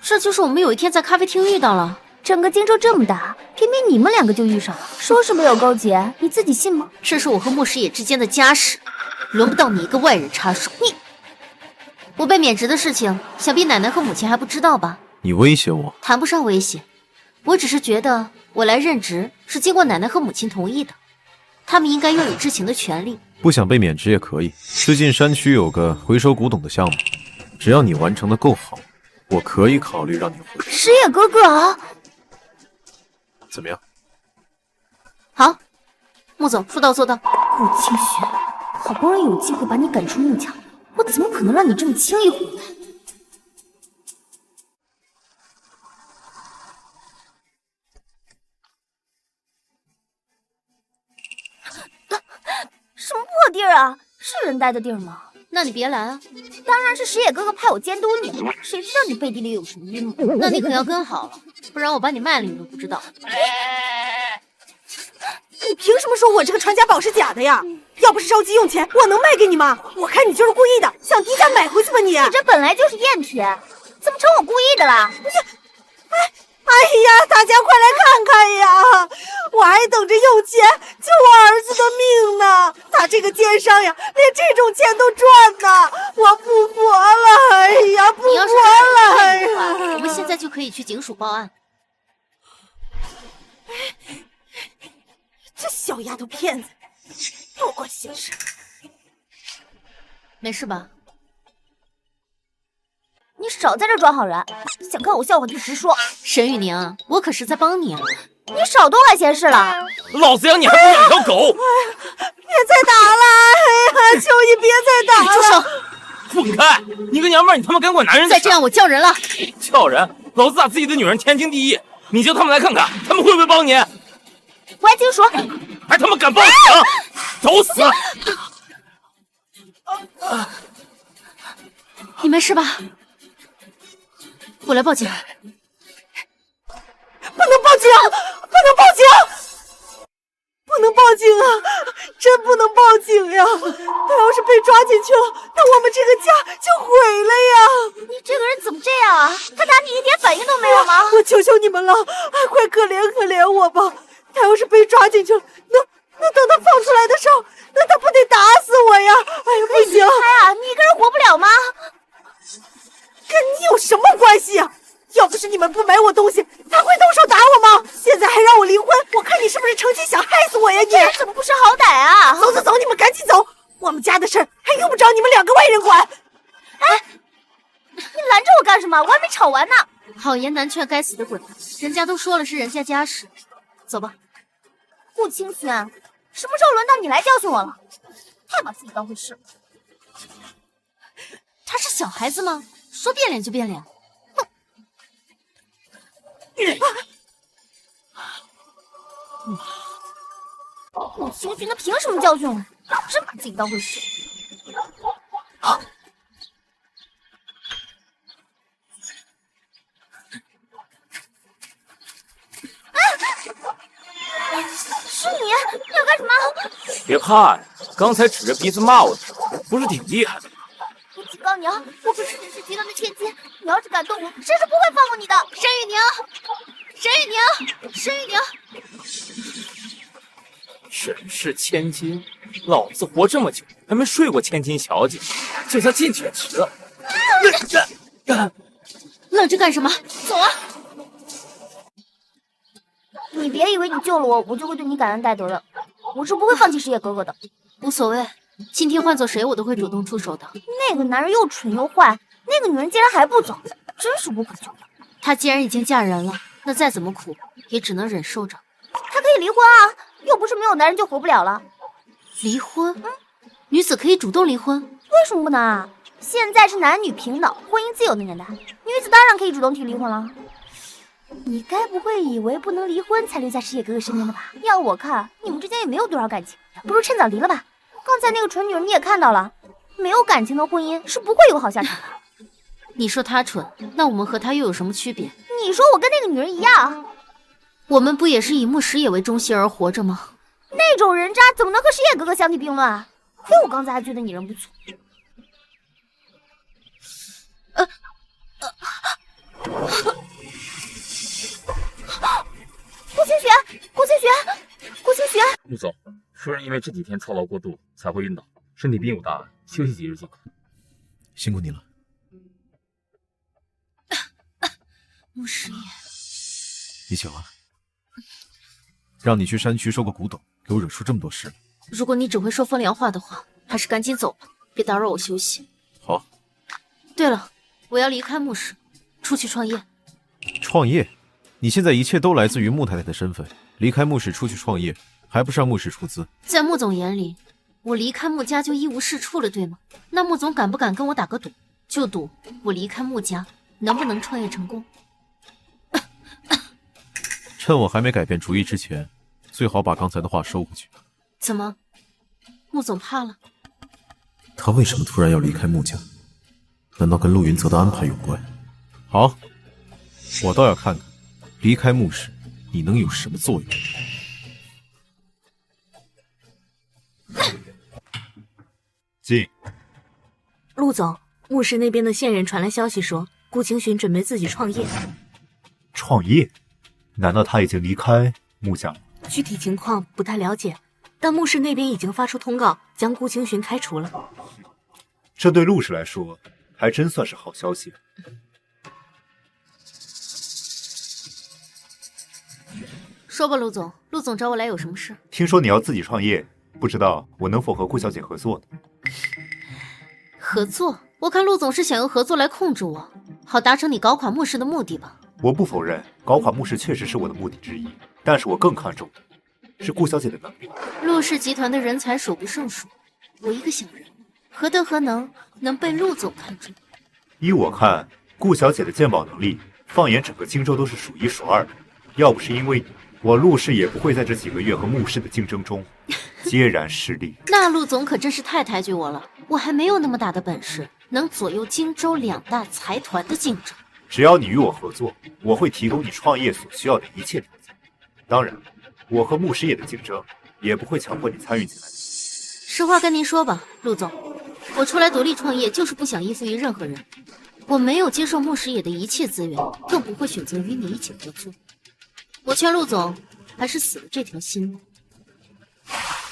这就是我们有一天在咖啡厅遇到了。整个荆州这么大，偏偏你们两个就遇上了，说是没有勾结，你自己信吗？这是我和穆师爷之间的家事，轮不到你一个外人插手。我被免职的事情，想必奶奶和母亲还不知道吧？你威胁我？谈不上威胁，我只是觉得我来任职是经过奶奶和母亲同意的，他们应该拥有知情的权利。不想被免职也可以。最近山区有个回收古董的项目，只要你完成的够好，我可以考虑让你回。师野哥哥啊！怎么样？好，穆总说到做到。顾清玄，好不容易有机会把你赶出穆家，我怎么可能让你这么轻易回来？什么破地儿啊？是人待的地儿吗？那你别来啊！当然是石野哥哥派我监督你，谁知道你背地里有什么阴谋？那你可要跟好了，不然我把你卖了你都不知道。你凭什么说我这个传家宝是假的呀？要不是着急用钱，我能卖给你吗？我看你就是故意的，想低价买回去吧你！你这本来就是赝品，怎么成我故意的了？哎呀，大家快来看看呀！我还等着用钱救我儿子的命呢，他这个奸商呀，连这种钱都赚呢！我不活了！哎呀，不活你要是了！这样的话，我们现在就可以去警署报案。这小丫头片子，多管闲事。没事吧？你少在这装好人，想看我笑话就直说。沈雨宁，我可是在帮你啊！你少多管闲事了。老子养你还不养条狗！别再打了！哎呀，求你别再打了！住手！滚开！你个娘们儿，你他妈敢管男人的事！再这样，我叫人了。叫人？老子打自己的女人天经地义，你叫他们来看看，他们会不会帮你？我还听说，还他妈敢报警！找死！你没事吧？我来报警。不能报警！不能报警！不能报警啊！真不能报警呀！他要是被抓进去了，那我们这个家就毁了呀！你这个人怎么这样啊？他打你一点反应都没有吗？我求求你们了，快可怜可怜我吧！他要是被抓进去了，那等他放出来的时候，那他不得打死我呀！哎呀，不行！啊，你一个人活不了吗？跟你有什么关系啊？要不是你们不买我东西，他会动手打我吗？现在还让我离婚，我看你是不是成心想害死我呀？你这人怎么不识好歹啊？走走走，你们赶紧走，我们家的事儿还用不着你们两个外人管。哎，你拦着我干什么？我还没吵完呢。好言难劝，该死的鬼！人家都说了是人家家事，走吧。顾清轩，什么时候轮到你来教训我了？太把自己当回事了。他是小孩子吗？说变脸就变脸。顾清轩他凭什么教训我？真把自己当回事。是你要干什么？别怕呀，刚才指着鼻子骂我的时候，不是挺厉害的吗？我警告你啊，我可是沈氏集团的千金，你要是敢动我，沈氏不会放过你的。沈雨宁，沈雨宁，沈雨宁，沈氏千金，老子活这么久还没睡过千金小姐，就算进去也值了。愣着干什么？走啊！你别以为你救了我，我就会对你感恩戴德的。我是不会放弃石野哥哥的。无所谓，今天换做谁，我都会主动出手的。那个男人又蠢又坏，那个女人竟然还不走，真是无可救药。她既然已经嫁人了，那再怎么苦也只能忍受着。她可以离婚啊，又不是没有男人就活不了了。离婚？女子可以主动离婚？为什么不能啊？现在是男女平等、婚姻自由的年代，女子当然可以主动提离婚了。你该不会以为不能离婚才留在石野哥哥身边的吧？要我看，你们之间也没有多少感情，不如趁早离了吧。刚才那个蠢女人你也看到了，没有感情的婚姻是不会有好下场的。你说她蠢，那我们和她又有什么区别？你说我跟那个女人一样，我们不也是以穆石野为中心而活着吗？那种人渣怎么能和石野哥哥相提并论啊？亏我刚才还觉得你人不错。顾清雪，穆总，夫人因为这几天操劳过度才会晕倒，身体并无大碍，休息几日即可。辛苦你了。穆石野，你醒了。让你去山区收个古董，给我惹出这么多事。如果你只会说风凉话的话，还是赶紧走吧，别打扰我休息。好。对了，我要离开穆氏，出去创业。创业？你现在一切都来自于穆太太的身份，离开穆氏出去创业，还不是让穆氏出资？在穆总眼里，我离开穆家就一无是处了，对吗？那穆总敢不敢跟我打个赌？就赌我离开穆家能不能创业成功？趁我还没改变主意之前，最好把刚才的话收回去。怎么，穆总怕了？他为什么突然要离开穆家？难道跟陆云泽的安排有关？好，我倒要看看，离开穆氏，你能有什么作用？进。陆总，穆氏那边的线人传来消息说，顾清寻准备自己创业。创业？难道他已经离开穆家了？具体情况不太了解，但穆氏那边已经发出通告，将顾清寻开除了。这对陆氏来说，还真算是好消息。说吧，陆总，陆总找我来有什么事？听说你要自己创业，不知道我能否和顾小姐合作呢？合作？我看陆总是想用合作来控制我，好达成你搞垮穆氏的目的吧？我不否认，搞垮穆氏确实是我的目的之一，但是我更看重的是顾小姐的能力。陆氏集团的人才数不胜数，我一个小人，何德何能被陆总看中？依我看，顾小姐的鉴宝能力，放眼整个荆州都是数一数二的。要不是因为你，我陆氏也不会在这几个月和穆氏的竞争中孑然失利。那陆总可真是太抬举我了，我还没有那么大的本事，能左右荆州两大财团的竞争。只要你与我合作，我会提供你创业所需要的一切条件。当然，我和穆师爷的竞争也不会强迫你参与进来的。实话跟您说吧，陆总，我出来独立创业就是不想依附于任何人。我没有接受穆师爷的一切资源，更不会选择与你一起合作。我劝陆总还是死了这条心吧。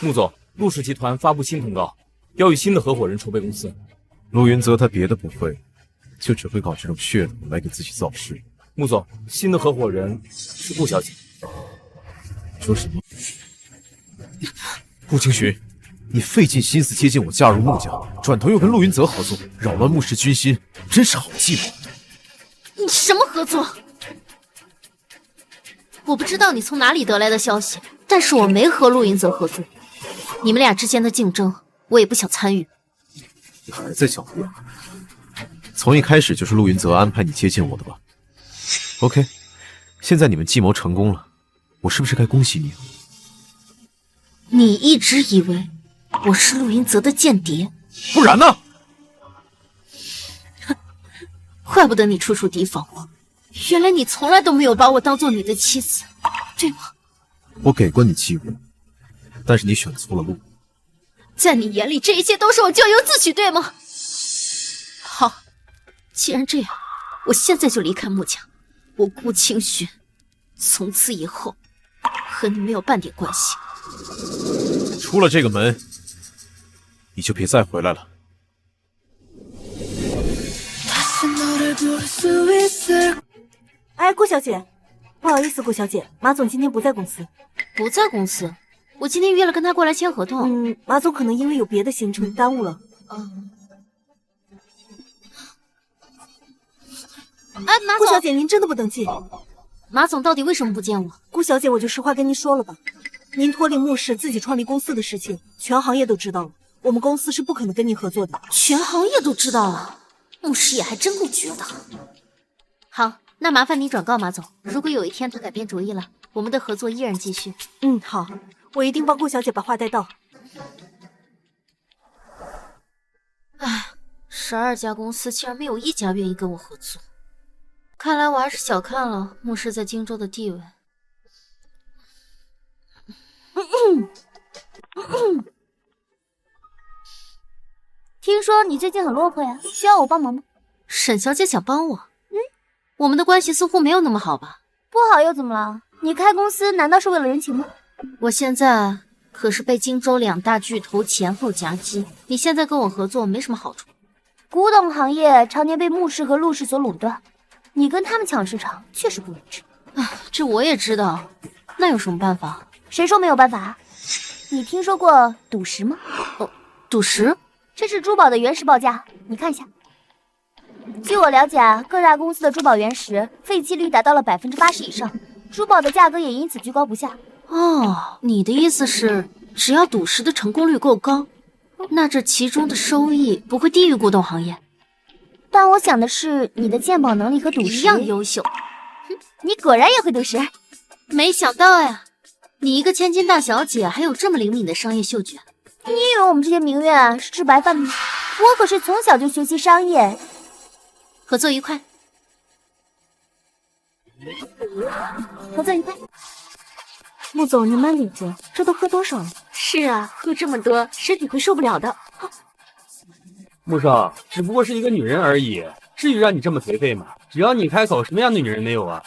穆总，陆氏集团发布新通告，要与新的合伙人筹备公司。陆云泽他别的不会，就只会搞这种噱头来给自己造势。穆总，新的合伙人是顾小姐。说什么？顾清寻，你费尽心思接近我加入穆家，转头又跟陆云泽合作，扰乱穆氏军心，真是好计谋。你什么合作？我不知道你从哪里得来的消息，但是我没和陆云泽合作。你们俩之间的竞争，我也不想参与。你还在狡辩？从一开始就是陆云泽安排你接近我的吧 ？OK， 现在你们计谋成功了，我是不是该恭喜你？你一直以为我是陆云泽的间谍？不然呢？哼，怪不得你处处提防我，原来你从来都没有把我当做你的妻子，对吗？我给过你机会，但是你选错了路。在你眼里，这一切都是我咎由自取，对吗？好，既然这样，我现在就离开穆家。我顾清寻，从此以后和你没有半点关系。出了这个门，你就别再回来了。哎，顾小姐，不好意思，顾小姐，马总今天不在公司。不在公司？我今天约了跟他过来签合同。马总可能因为有别的行程耽误了。哎，马总，顾小姐，您真的不能进。马总到底为什么不见我？顾小姐，我就实话跟您说了吧，您脱离穆氏自己创立公司的事情，全行业都知道了，我们公司是不可能跟您合作的。全行业都知道了，穆氏也还真够绝的。好，那麻烦你转告马总，如果有一天他改变主意了，我们的合作依然继续。好，我一定帮顾小姐把话带到。唉，12家公司竟然没有一家愿意跟我合作。看来我还是小看了穆氏在荆州的地位。听说你最近很落魄呀，需要我帮忙吗？沈小姐想帮我？我们的关系似乎没有那么好吧？不好又怎么了？你开公司难道是为了人情吗？我现在可是被荆州2大巨头前后夹击，你现在跟我合作没什么好处。古董行业常年被穆氏和陆氏所垄断，你跟他们抢市场确实不理智。这我也知道，那有什么办法？谁说没有办法？你听说过赌石吗？赌石？这是珠宝的原石报价，你看一下。据我了解各大公司的珠宝原石废弃率达到了80%以上，珠宝的价格也因此居高不下。你的意思是，只要赌石的成功率够高，那这其中的收益不会低于古董行业？但我想的是，你的鉴宝能力和赌石一样优秀。你果然也会赌石，没想到呀，你一个千金大小姐还有这么灵敏的商业嗅觉。你以为我们这些名媛是吃白饭的吗？我可是从小就学习商业。合作愉快。合作愉快。穆总，您慢点着，这都喝多少了？是啊，喝这么多，身体会受不了的。穆少，只不过是一个女人而已，至于让你这么颓废吗？只要你开口，什么样的女人没有啊？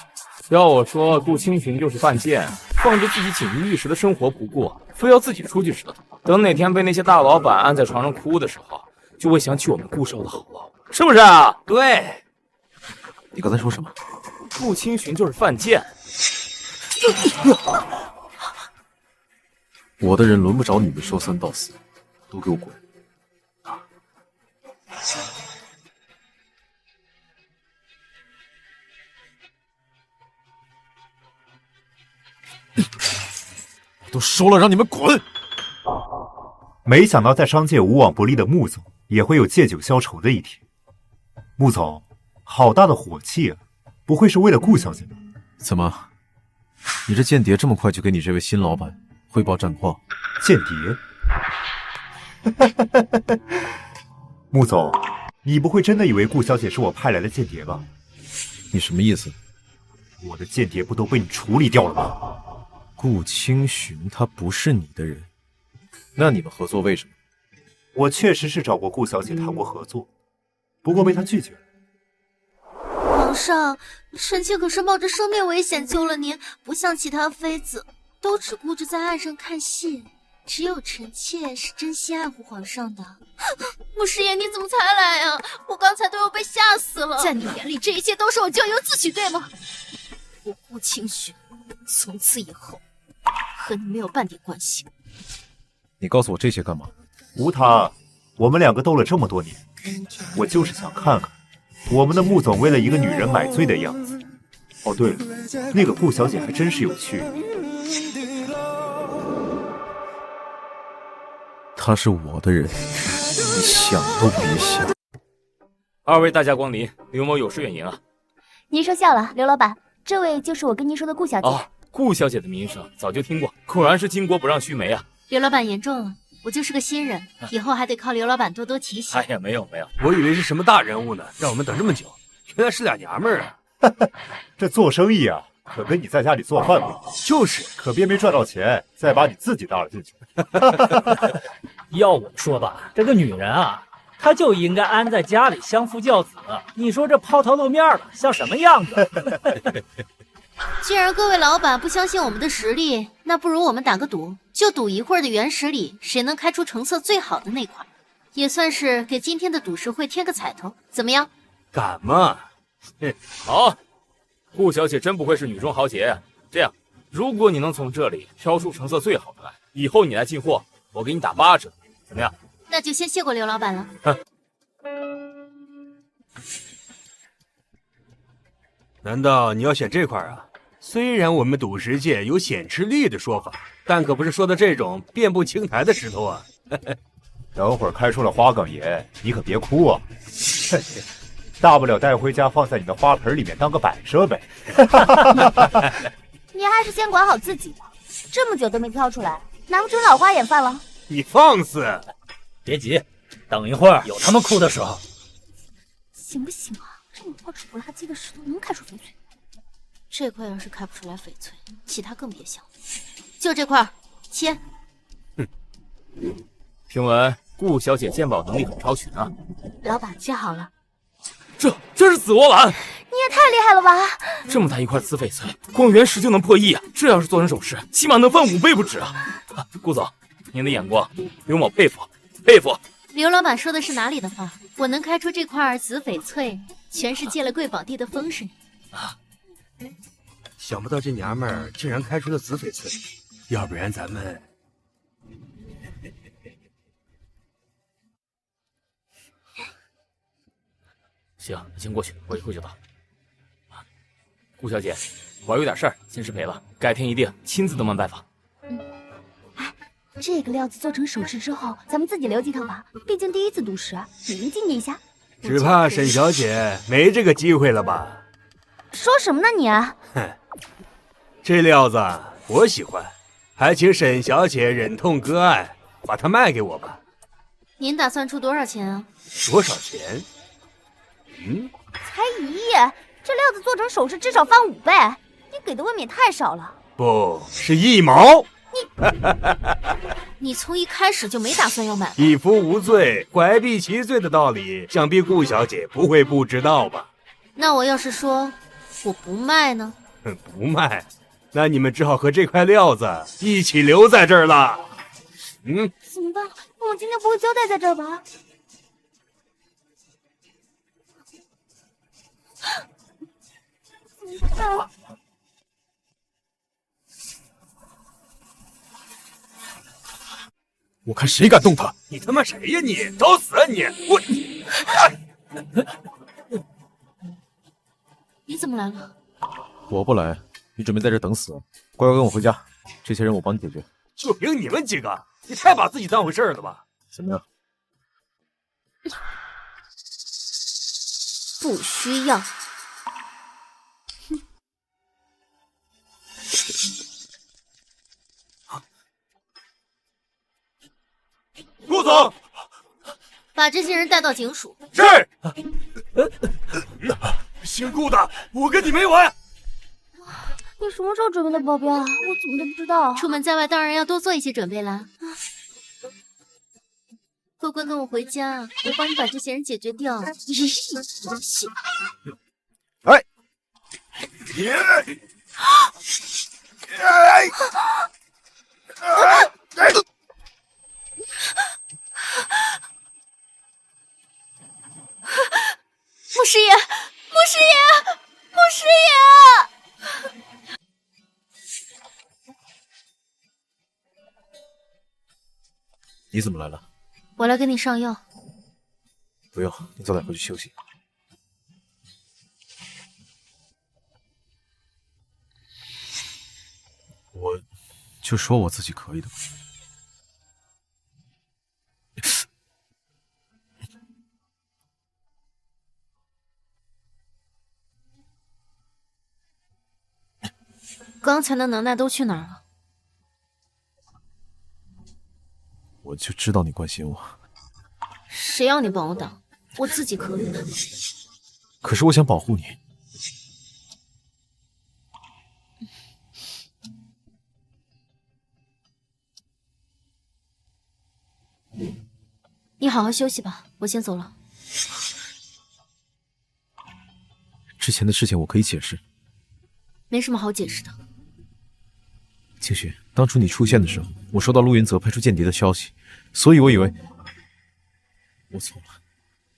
要我说，顾清寻就是犯贱，放着自己锦衣玉食的生活不过，非要自己出去折腾。等哪天被那些大老板按在床上哭的时候，就会想起我们顾少的好了，是不是啊？对。你刚才说什么？顾清寻就是犯贱。我的人轮不着你们说三道四，都给我滚！我都说了让你们滚！没想到在商界无往不利的穆总，也会有借酒消愁的一天。穆总，好大的火气啊！不会是为了顾小姐吧？怎么，你这间谍这么快就给你这位新老板汇报战况？间谍？穆总，你不会真的以为顾小姐是我派来的间谍吧？你什么意思？我的间谍不都被你处理掉了吗？顾清寻他不是你的人，那你们合作为什么？我确实是找过顾小姐谈过合作，不过被她拒绝了。皇上，臣妾可是冒着生命危险救了您，不像其他妃子都只顾着在岸上看戏，只有臣妾是真心爱护皇上的。穆师爷，你怎么才来呀？我刚才都要被吓死了。在你眼里，这一切都是我咎由自取，对吗？我顾清寻从此以后和你没有半点关系。你告诉我这些干嘛？无他，我们两个斗了这么多年，我就是想看看我们的穆总为了一个女人买醉的样子。哦，对了，那个顾小姐还真是有趣。她是我的人，你想都别想。二位大驾光临，刘某有失远迎啊。您说笑了，刘老板，这位就是我跟您说的顾小姐。哦，顾小姐的名声早就听过，果然是巾帼不让须眉啊。刘老板言重了，我就是个新人，以后还得靠刘老板多多提携。哎呀，没有，我以为是什么大人物呢，让我们等这么久，原来是俩娘们儿啊！这做生意啊，可跟你在家里做饭比。就是，可别没赚到钱，再把你自己搭了进去。要我说吧，这个女人啊，她就应该安在家里相夫教子。你说这抛头露面的，像什么样子？既然各位老板不相信我们的实力，那不如我们打个赌，就赌一会儿的原石里谁能开出成色最好的那块，也算是给今天的赌石会添个彩头，怎么样？敢吗？好，顾小姐真不愧是女中豪杰。这样，如果你能从这里挑出成色最好的来，以后你来进货，我给你打8折，怎么样？那就先谢过刘老板了。难道你要选这块啊？虽然我们赌石界有显吃力的说法，但可不是说的这种遍布青苔的石头啊。等会儿开出了花岗岩，你可别哭啊！大不了带回家放在你的花盆里面当个摆设呗。你还是先管好自己吧，这么久都没挑出来，难不成老花眼犯了？你放肆！别急，等一会儿有他们哭的时候。行不行啊？这么多丑不拉几的石头能开出翡翠？这块要是开不出来翡翠，其他更别想。就这块，切。听闻顾小姐鉴宝能力很超群啊。老板切好了。这是紫罗兰，你也太厉害了吧！这么大一块紫翡翠，光原石就能破亿啊！这要是做成首饰，起码能翻5倍不止啊！顾总，您的眼光刘某佩服佩服。刘老板说的是哪里的话？我能开出这块紫翡翠，全是借了贵宝地的风水啊！想不到这娘们儿竟然开出了紫翡翠，要不然咱们……行，你先过去，我一会儿就到。顾小姐，我有点事儿，先失陪了，改天一定亲自登门拜访。这个料子做成首饰之后，咱们自己留几套吧，毕竟第一次赌石，你能纪念一下。只怕沈小姐没这个机会了吧？说什么呢你？哼，这料子我喜欢，还请沈小姐忍痛割爱，把它卖给我吧。您打算出多少钱啊？多少钱？才1亿，这料子做成首饰至少翻5倍，你给的未免太少了。不是1毛。你从一开始就没打算要买。一夫无罪，怀璧其罪的道理，想必顾小姐不会不知道吧？那我要是说我不卖呢？不卖，那你们只好和这块料子一起留在这儿了。怎么办？我今天不会交代在这儿吧？怎么办？我看谁敢动他！你他妈谁呀你？找死啊你！我……你怎么来了？我不来，你准备在这等死？乖乖跟我回家，这些人我帮你解决。就凭你们几个，你太把自己当回事了吧？怎么样？不需要。顾总，把这些人带到警署。是。姓顾的，我跟你没完。你什么时候准备的保镖啊？我怎么都不知道。出门在外当然要多做一些准备啦。乖乖跟我回家，我帮你把这些人解决掉。哎！穆师爷，穆师爷，穆师爷！你怎么来了？我来给你上药。不用，你早点回去休息。我就说我自己可以的吧。刚才的能耐都去哪儿了？我就知道你关心我。谁要你帮我挡？我自己可以。可是我想保护你。你好好休息吧，我先走了。之前的事情我可以解释，没什么好解释的。清雪，当初你出现的时候，我收到陆云泽派出间谍的消息，所以我以为我错了。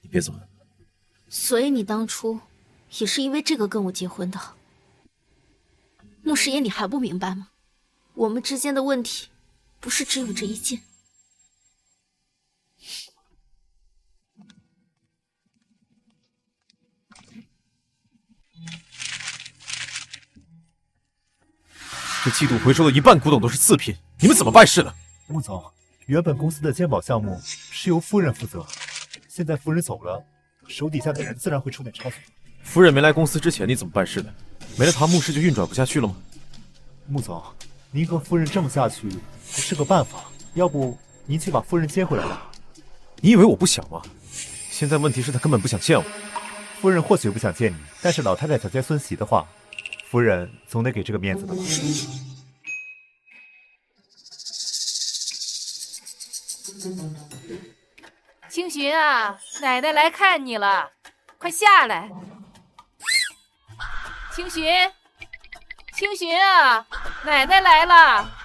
你别走。所以你当初也是因为这个跟我结婚的。穆师爷，你还不明白吗？我们之间的问题不是只有这一件。这季度回收的一半古董都是次品，你们怎么办事的？穆总，原本公司的鉴宝项目是由夫人负责，现在夫人走了，手底下的人自然会出点差错。夫人没来公司之前你怎么办事的？没了她，穆氏就运转不下去了吗？穆总，您和夫人这么下去不是个办法，要不您去把夫人接回来吧。你以为我不想吗？现在问题是她根本不想见我。夫人或许不想见你，但是老太太想见孙媳的话，夫人总得给这个面子的吧。青寻啊，奶奶来看你了，快下来。青寻，青寻啊，奶奶来了。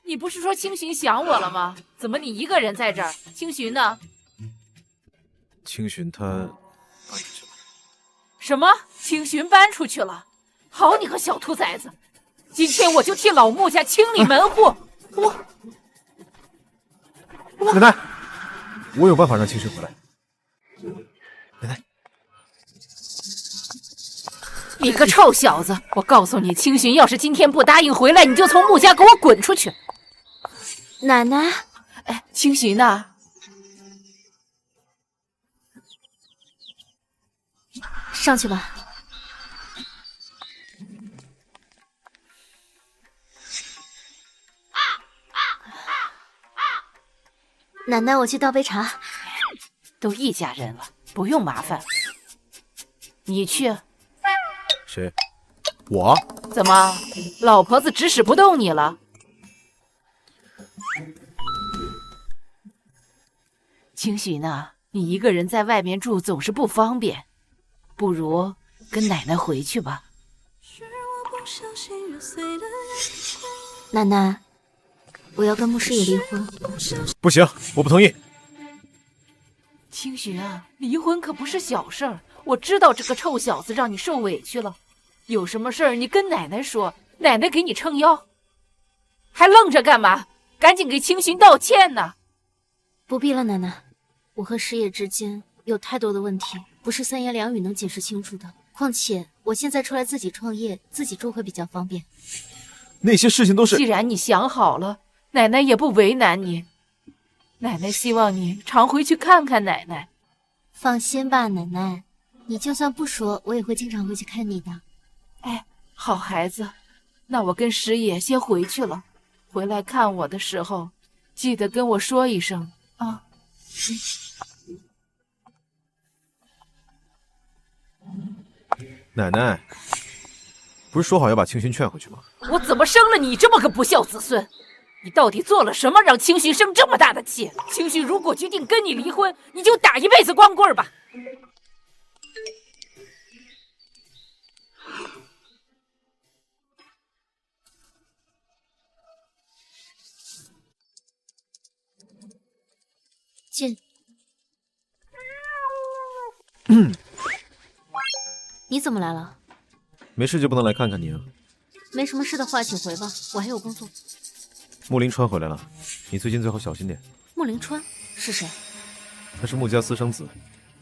你不是说青寻想我了吗？怎么你一个人在这儿？青寻呢？青寻她搬出去了。什么？青寻搬出去了？好你个小兔崽子！今天我就替老穆家清理门户。奶奶，我有办法让青寻回来。奶奶，你个臭小子！我告诉你，青寻要是今天不答应回来，你就从穆家给我滚出去！奶奶，哎，青寻呢？上去吧。奶奶，我去倒杯茶。都一家人了，不用麻烦。你去。谁？我？怎么，老婆子指使不动你了？青寻呢？你一个人在外面住总是不方便，不如跟奶奶回去吧。奶奶，我要跟穆师爷离婚。不行，我不同意。青寻啊，离婚可不是小事儿。我知道这个臭小子让你受委屈了，有什么事儿你跟奶奶说，奶奶给你撑腰。还愣着干嘛？赶紧给青寻道歉呢！不必了，奶奶，我和师爷之间有太多的问题，不是三言两语能解释清楚的。况且我现在出来自己创业，自己住会比较方便。那些事情都是……既然你想好了，奶奶也不为难你。奶奶希望你常回去看看奶奶。放心吧，奶奶，你就算不说，我也会经常回去看你的。哎，好孩子，那我跟师爷先回去了。回来看我的时候，记得跟我说一声啊。奶奶，不是说好要把青寻劝回去吗？我怎么生了你这么个不孝子孙？你到底做了什么，让青寻生这么大的气？青寻如果决定跟你离婚，你就打一辈子光棍吧。进。你怎么来了？没事就不能来看看你啊？没什么事的话，请回吧，我还有工作。穆林川回来了，你最近最好小心点。穆林川是谁？他是穆家私生子，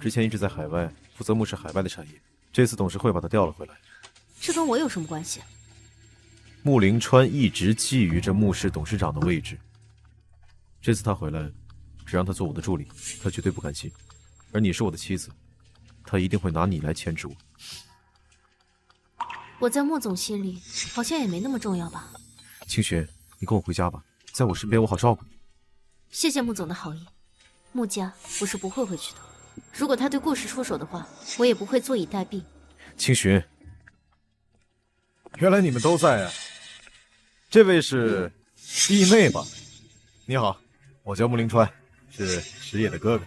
之前一直在海外负责穆氏海外的产业，这次董事会把他调了回来。这跟我有什么关系？穆林川一直觊觎着穆氏董事长的位置，这次他回来，只让他做我的助理，他绝对不甘心。而你是我的妻子，他一定会拿你来牵制我。我在穆总心里好像也没那么重要吧？清雪，你跟我回家吧，在我身边我好照顾你。谢谢穆总的好意，穆家我是不会回去的。如果他对顾氏出手的话，我也不会坐以待毙。清雪，原来你们都在啊！这位是弟妹吧？你好，我叫穆林川，是石野的哥哥。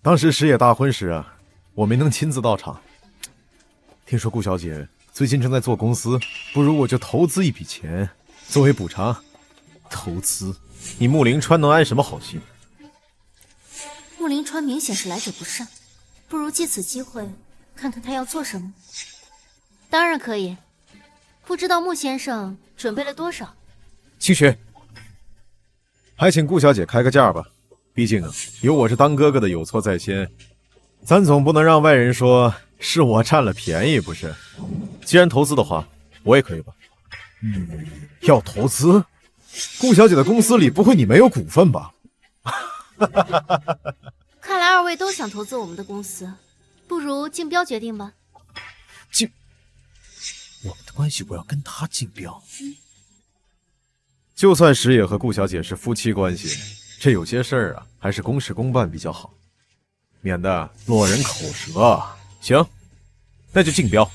当时石野大婚时啊，我没能亲自到场。听说顾小姐最近正在做公司，不如我就投资一笔钱作为补偿。投资？你穆灵川能安什么好心？穆灵川明显是来者不善，不如借此机会看看他要做什么。当然可以，不知道穆先生准备了多少？清雪，还请顾小姐开个价吧。毕竟啊，有我是当哥哥的有错在先，咱总不能让外人说是我占了便宜，不是？既然投资的话，我也可以吧。要投资？顾小姐的公司里不会你没有股份吧？看来二位都想投资我们的公司，不如竞标决定吧。我们的关系我要跟他竞标。就算石野和顾小姐是夫妻关系，这有些事儿啊，还是公事公办比较好，免得落人口舌。行，那就竞标。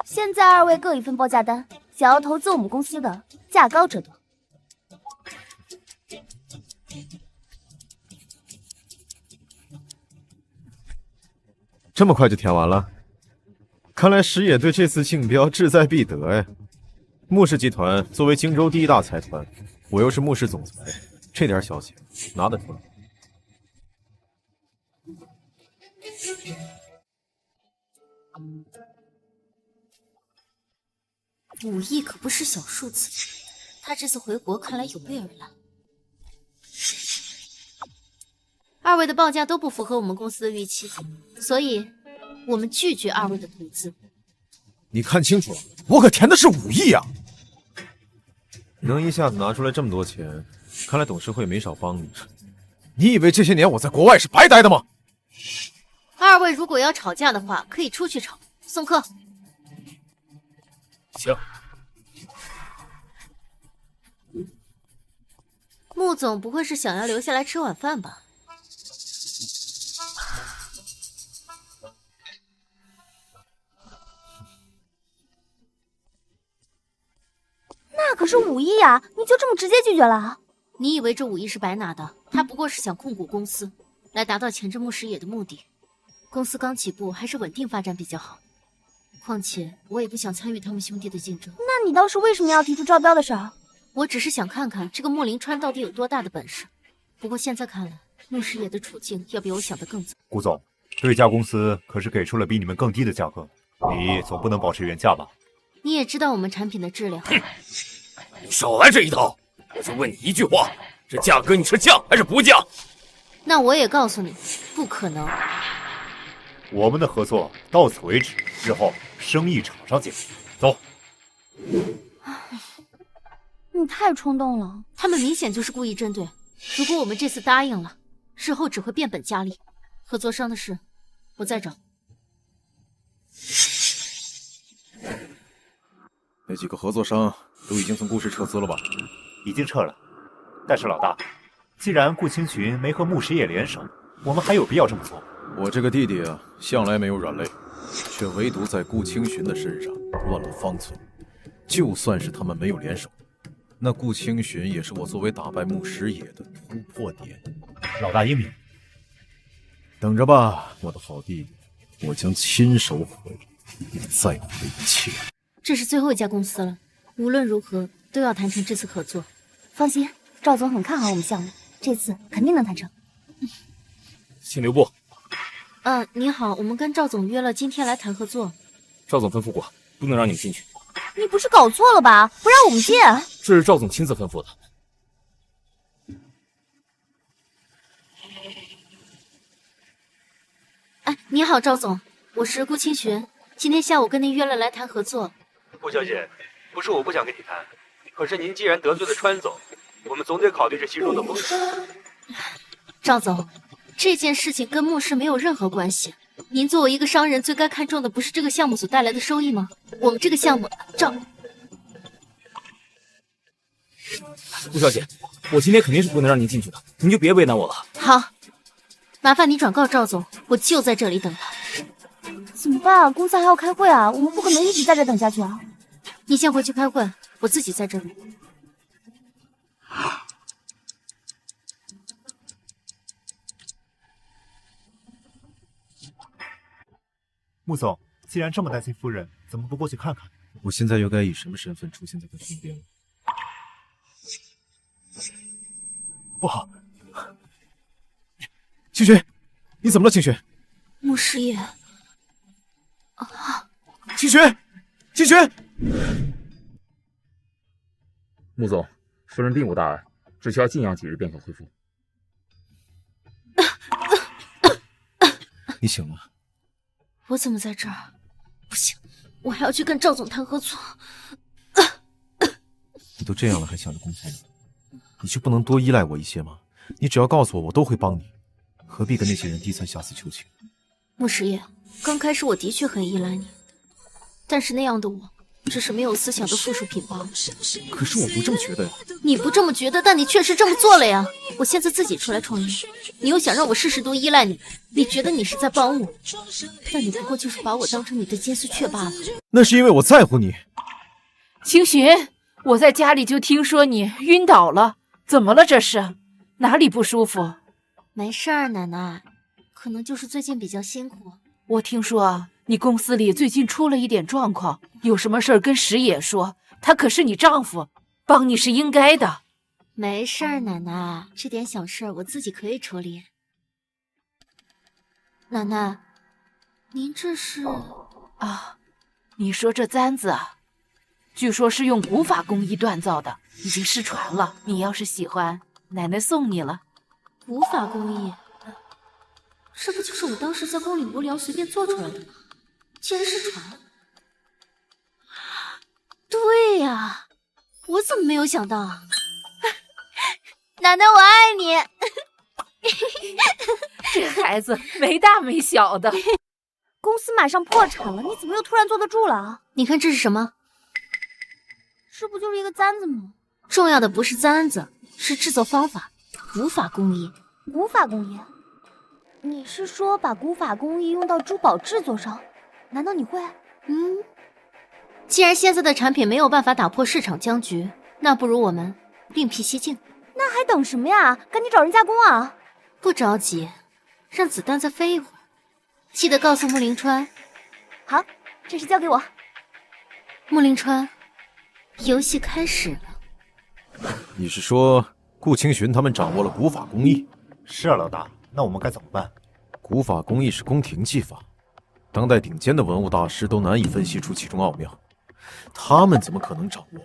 现在二位各一份报价单，想要投资我们公司的，价高者得。这么快就填完了？看来石野对这次竞标志在必得呀。穆氏集团作为荆州第一大财团，我又是穆氏总裁，这点小钱拿得出来。5亿可不是小数字，他这次回国看来有备而来。二位的报价都不符合我们公司的预期，所以我们拒绝二位的投资。你看清楚了，我可填的是5亿啊！能一下子拿出来这么多钱，看来董事会没少帮你。你以为这些年我在国外是白待的吗？二位如果要吵架的话，可以出去吵。送客。行。穆总不会是想要留下来吃晚饭吧？那可是5亿啊！你就这么直接拒绝了？你以为这5亿是白拿的？他不过是想控股公司，来达到钳制穆石野的目的。公司刚起步，还是稳定发展比较好。况且我也不想参与他们兄弟的竞争。那你当时为什么要提出招标的事儿？我只是想看看这个穆灵川到底有多大的本事。不过现在看来，穆石野的处境要比我想的更糟。顾总，对家公司可是给出了比你们更低的价格，你总不能保持原价吧？你也知道我们产品的质量。你少来这一套！我就问你一句话，这价格你是降还是不降？那我也告诉你，不可能。我们的合作到此为止，日后生意场上见。走。你太冲动了，他们明显就是故意针对。如果我们这次答应了，日后只会变本加厉。合作商的事，我再找。那几个合作商都已经从顾氏撤资了吧？已经撤了。但是老大，既然顾清群没和穆石野联手，我们还有必要这么做？我这个弟弟啊，向来没有软肋，却唯独在顾清群的身上乱了方寸。就算是他们没有联手，那顾清群也是我作为打败穆石野的突破点。老大英明，等着吧，我的好弟弟，我将亲手毁你在乎的一切。这是最后一家公司了，无论如何都要谈成这次合作。放心，赵总很看好我们项目，这次肯定能谈成。请留步。你好，我们跟赵总约了今天来谈合作。赵总吩咐过，不能让你们进去。你不是搞错了吧？不让我们进？这是赵总亲自吩咐的。你好，赵总，我是顾清群，今天下午跟您约了来谈合作。顾小姐，不是我不想跟你谈，可是您既然得罪了川总，我们总得考虑这其中的风险。赵总，这件事情跟穆氏没有任何关系。您作为一个商人，最该看重的不是这个项目所带来的收益吗？我们这个项目，顾小姐，我今天肯定是不能让您进去的，您就别为难我了。好，麻烦你转告赵总，我就在这里等他。怎么办啊？公司还要开会啊，我们不可能一直在这等下去啊。你先回去开会，我自己在这里。穆总，既然这么担心夫人，怎么不过去看看？我现在又该以什么身份出现在他身边了？不好，清雪，你怎么了？清雪，穆师爷，清雪，清雪。穆总，夫人并无大碍，只需要静养几日便可恢复。你醒了？我怎么在这儿？不行，我还要去跟赵总谈合作。你都这样了，还想着工作呢？你就不能多依赖我一些吗？你只要告诉我，我都会帮你，何必跟那些人低三下四求情？穆师爷，刚开始我的确很依赖你，但是那样的我只是没有思想的附属品罢了。可是我不这么觉得呀。你不这么觉得，但你确实这么做了呀。我现在自己出来创业，你又想让我事事都依赖你，你觉得你是在帮我，但你不过就是把我当成你的金丝雀罢了。那是因为我在乎你。清雪，我在家里就听说你晕倒了，怎么了？这是哪里不舒服？没事儿，奶奶，可能就是最近比较辛苦。我听说啊，你公司里最近出了一点状况，有什么事儿跟石野说，他可是你丈夫，帮你是应该的。没事儿，奶奶，这点小事我自己可以处理。奶奶，您这是？啊，你说这簪子啊，据说是用古法工艺锻造的，已经失传了。你要是喜欢，奶奶送你了。古法工艺，这不就是我当时在宫里无聊随便做出来的吗？竟然失传了。对呀，我怎么没有想到？奶奶，我爱你。这孩子没大没小的。公司马上破产了，你怎么又突然坐得住了啊？你看这是什么？这不就是一个簪子吗？重要的不是簪子，是制作方法，古法工艺。古法工艺？你是说把古法工艺用到珠宝制作上？难道你会？既然现在的产品没有办法打破市场僵局，那不如我们另辟蹊径。那还等什么呀？赶紧找人加工啊！不着急，让子弹再飞一会儿。记得告诉穆灵川。好，这事交给我。穆灵川，游戏开始了。你是说顾清寻他们掌握了古法工艺？是啊，老大，那我们该怎么办？古法工艺是宫廷技法，当代顶尖的文物大师都难以分析出其中奥妙，他们怎么可能掌握？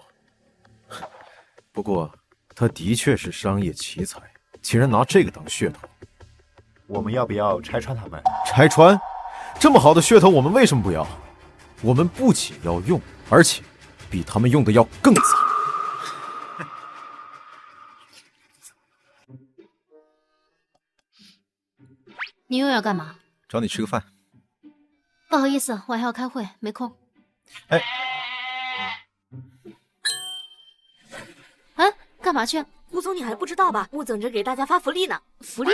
不过他的确是商业奇才，竟然拿这个当噱头。我们要不要拆穿他们？拆穿？这么好的噱头，我们为什么不要？我们不仅要用，而且比他们用的要更早。你又要干嘛？找你吃个饭。不好意思，我还要开会，没空。哎，干嘛去？穆总，你还不知道吧？穆总正给大家发福利呢。福利？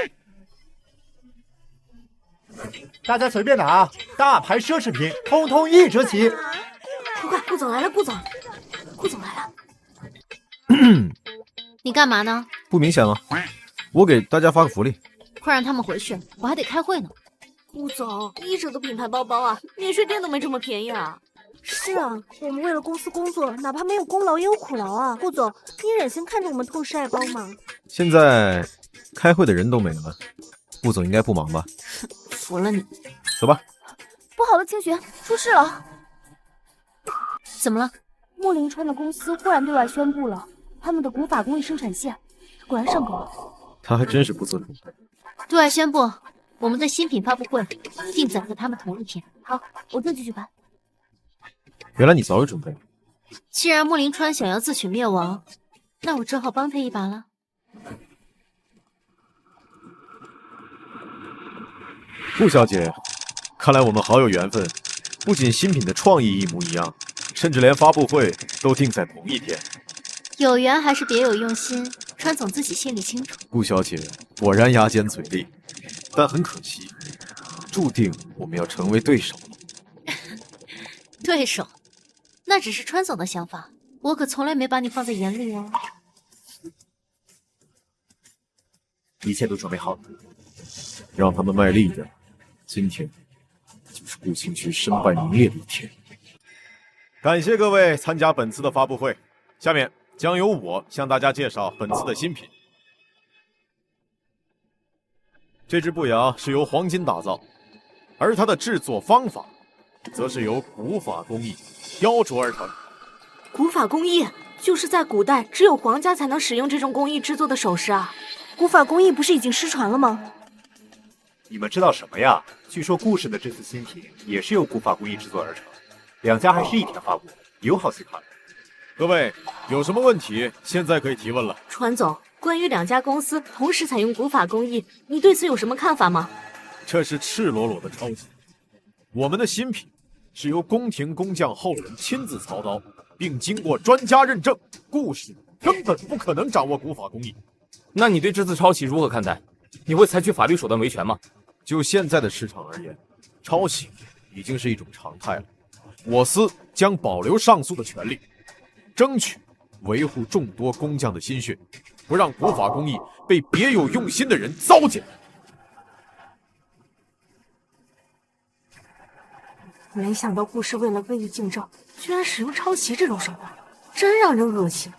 大家随便拿，大牌奢侈品通通1折起！快，顾总来了，顾总，顾总来了。你干嘛呢？不明显吗？我给大家发个福利。快让他们回去，我还得开会呢。顾总，1折的品牌包包啊，免税店都没这么便宜啊。是啊，我们为了公司工作，哪怕没有功劳也有苦劳啊。顾总，你忍心看着我们痛失爱包吗？现在开会的人都没了，顾总应该不忙吧？服了你。走吧。不好了，清雪，出事了！怎么了？穆灵川的公司忽然对外宣布了，他们的古法工艺生产线果然上钩了。他还真是不择手段。对外宣布，我们的新品发布会定在和他们同一天。好，我就去举办。原来你早有准备。既然穆灵川想要自取灭亡，那我只好帮他一把了。顾小姐，看来我们好有缘分，不仅新品的创意一模一样，甚至连发布会都定在同一天。有缘还是别有用心，川总自己心里清楚。顾小姐果然牙尖嘴利，但很可惜，注定我们要成为对手了。对手？那只是川总的想法，我可从来没把你放在眼里哦。一切都准备好了，让他们卖力一点，今天就是顾清虚身败名裂的一天。感谢各位参加本次的发布会，下面将由我向大家介绍本次的新品。这只不雅是由黄金打造，而它的制作方法则是由古法工艺雕琢而成。古法工艺就是在古代只有皇家才能使用这种工艺制作的首饰啊。古法工艺不是已经失传了吗？你们知道什么呀？据说故事的这次新品也是由古法工艺制作而成，两家还是一天发布，有好戏看。各位有什么问题，现在可以提问了。川总，关于两家公司同时采用古法工艺，你对此有什么看法吗？这是赤裸裸的抄袭。我们的新品是由宫廷工匠后人亲自操刀，并经过专家认证，故事根本不可能掌握古法工艺。那你对这次抄袭如何看待？你会采取法律手段维权吗？就现在的市场而言，抄袭已经是一种常态了。我司将保留上诉的权利，争取维护众多工匠的心血，不让古法工艺被别有用心的人糟践。没想到顾氏为了恶意竞争，居然使用抄袭这种手段，真让人恶心。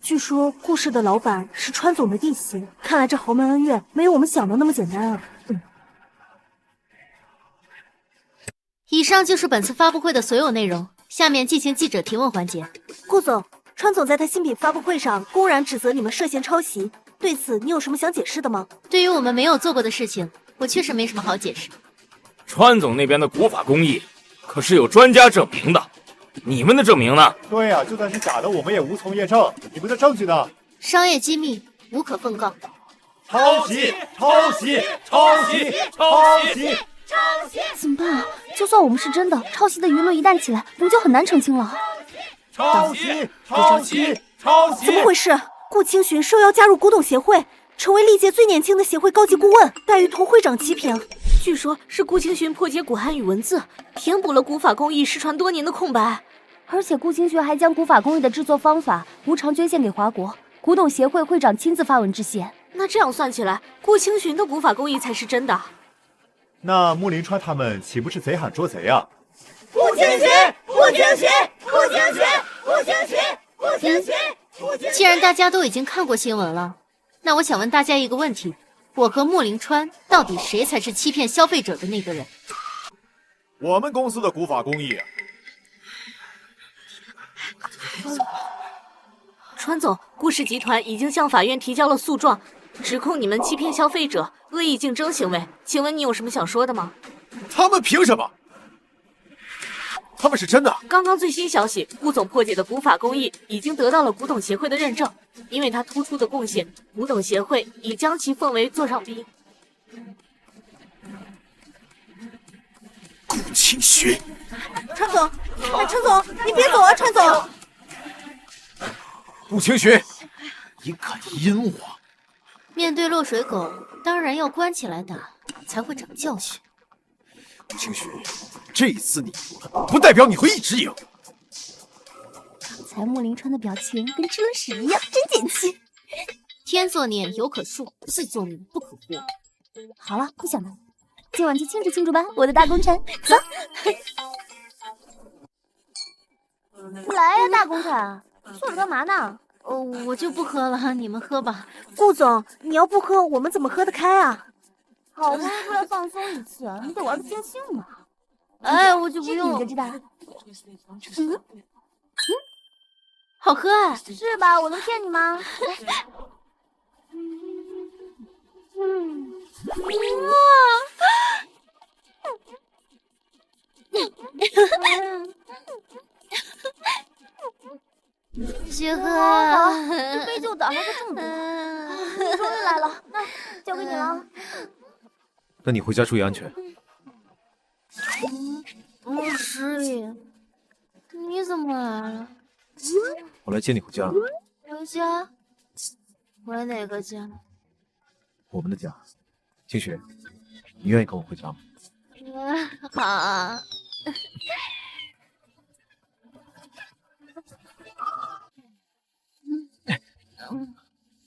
据说顾氏的老板是川总的弟媳，看来这豪门恩怨没有我们想的那么简单啊。以上就是本次发布会的所有内容，下面进行记者提问环节。顾总，川总在他新品发布会上公然指责你们涉嫌抄袭，对此你有什么想解释的吗？对于我们没有做过的事情，我确实没什么好解释。川总那边的古法工艺可是有专家证明的，你们的证明呢？对呀，就算是假的，我们也无从验证。你们的证据呢？商业机密，无可奉告。抄袭！抄袭！抄袭！抄袭！抄袭！怎么办啊？就算我们是真的，抄袭的舆论一旦起来，我们就很难澄清了。抄袭！抄袭！抄袭！怎么回事？顾清寻受邀加入古董协会，成为历届最年轻的协会高级顾问，待遇同会长齐平。据说是顾清寻破解古汉语文字，填补了古法工艺失传多年的空白。而且顾清寻还将古法工艺的制作方法无偿捐献给华国，古董协会会长亲自发文致谢。那这样算起来，顾清寻的古法工艺才是真的。那穆林川他们岂不是贼喊捉贼啊？顾清寻！顾清寻！顾清寻！顾清寻！顾清寻！既然大家都已经看过新闻了，那我想问大家一个问题：我和穆林川到底谁才是欺骗消费者的那个人？我们公司的古法工艺啊。川总，顾氏集团已经向法院提交了诉状，指控你们欺骗消费者、恶意竞争行为。请问你有什么想说的吗？他们凭什么？他们是真的。刚刚最新消息，顾总破解的古法工艺已经得到了古董协会的认证，因为他突出的贡献，古董协会已将其奉为座上宾。顾清寻，川总，哎，川总，你别走啊，川总！顾清寻，你敢阴我？面对落水狗，当然要关起来打，才会长教训。顾清寻，这一次你赢了，不代表你会一直赢。刚才穆林川的表情跟吃了屎一样，真解气。天作孽犹可恕，自作孽不可活。好了，不想了，今晚就庆祝庆祝吧，我的大功臣，走。来呀，大功臣，坐着干嘛呢？我就不喝了，你们喝吧。顾总，你要不喝，我们怎么喝得开啊？好不容易出来放松一次，你得玩个尽兴嘛。哎，我就不用了。你就知道。好喝啊！是吧？我能骗你吗？雪鹤，好，一杯就倒，还个这么多。你终于来了，那交给你了。那你回家注意安全。十里，你怎么来了？我来接你回家。回家？回哪个家？我们的家。清雪，你愿意跟我回家吗？好啊。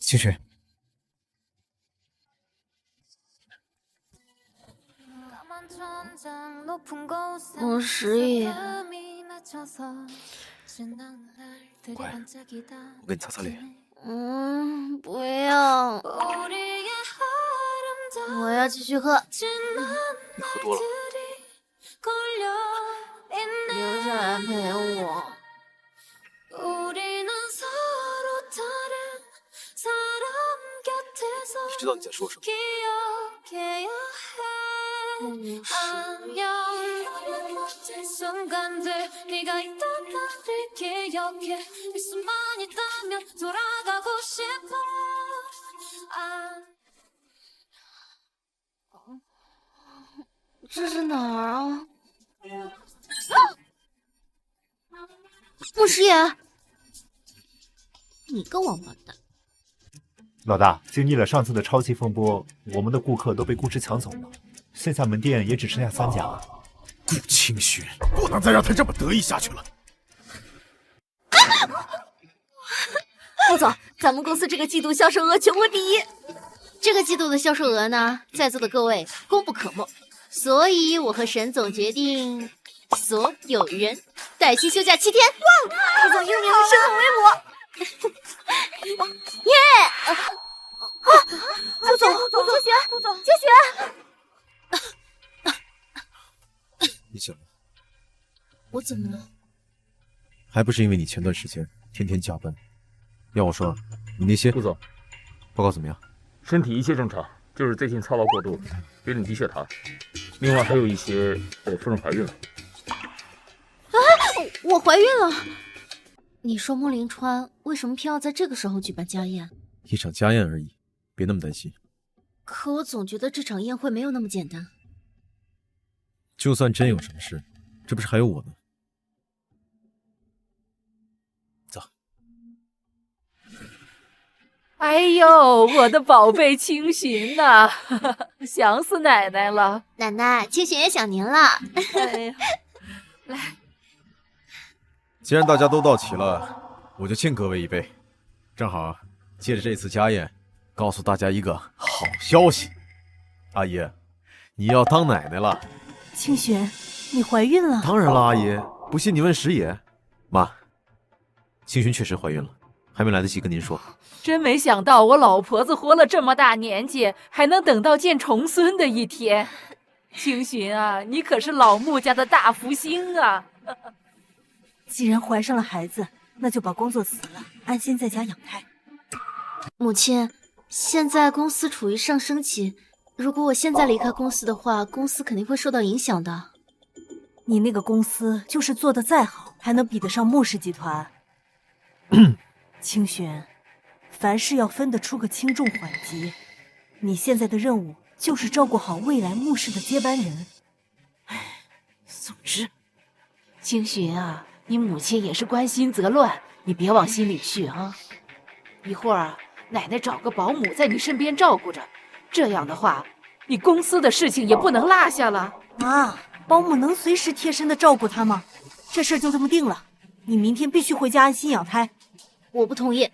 清雪。十爷，乖，我给你擦擦脸。不要，我要继续喝。你喝多了。留下来陪我。你知道你在说什么？这是哪儿啊？牧师爷，你个王八蛋！老大，经历了上次的抄袭风波，我们的顾客都被顾氏抢走了，线下门店也只剩下3家了。顾清轩，不能再让他这么得意下去了。顾总，咱们公司这个季度销售额全国第一。这个季度的销售额呢，在座的各位功不可没，所以我和沈总决定，所有人带薪休假7天。哇，顾总英明，沈总为母。耶！顾总，接血，顾总，接血！你醒了？我怎么了？还不是因为你前段时间天天加班。要我说，你那些顾总，报告怎么样？身体一切正常，就是最近操劳过度，有点低血糖。另外还有一些，夫人怀孕了。啊！我怀孕了。你说穆林川为什么偏要在这个时候举办家宴？一场家宴而已，别那么担心。可我总觉得这场宴会没有那么简单。就算真有什么事，这不是还有我呢？走。哎呦，我的宝贝清寻呐，想死奶奶了！奶奶，清寻也想您了。哎呀，来。既然大家都到齐了，我就敬各位一杯。正好借着这次家宴，告诉大家一个好消息，阿姨，你要当奶奶了。清玄，你怀孕了？当然了，阿姨，不信你问石野。妈，清寻确实怀孕了，还没来得及跟您说。真没想到我老婆子活了这么大年纪，还能等到见重孙的一天。清寻啊，你可是老穆家的大福星啊！既然怀上了孩子，那就把工作辞了，安心在家养胎。母亲，现在公司处于上升期，如果我现在离开公司的话，公司肯定会受到影响的。你那个公司就是做得再好，还能比得上穆氏集团？清玄，凡事要分得出个轻重缓急。你现在的任务就是照顾好未来穆氏的接班人。总之，清寻啊，你母亲也是关心则乱，你别往心里去啊。一会儿啊，奶奶找个保姆在你身边照顾着，这样的话，你公司的事情也不能落下了。妈，保姆能随时贴身的照顾她吗？这事就这么定了，你明天必须回家安心养胎。我不同意。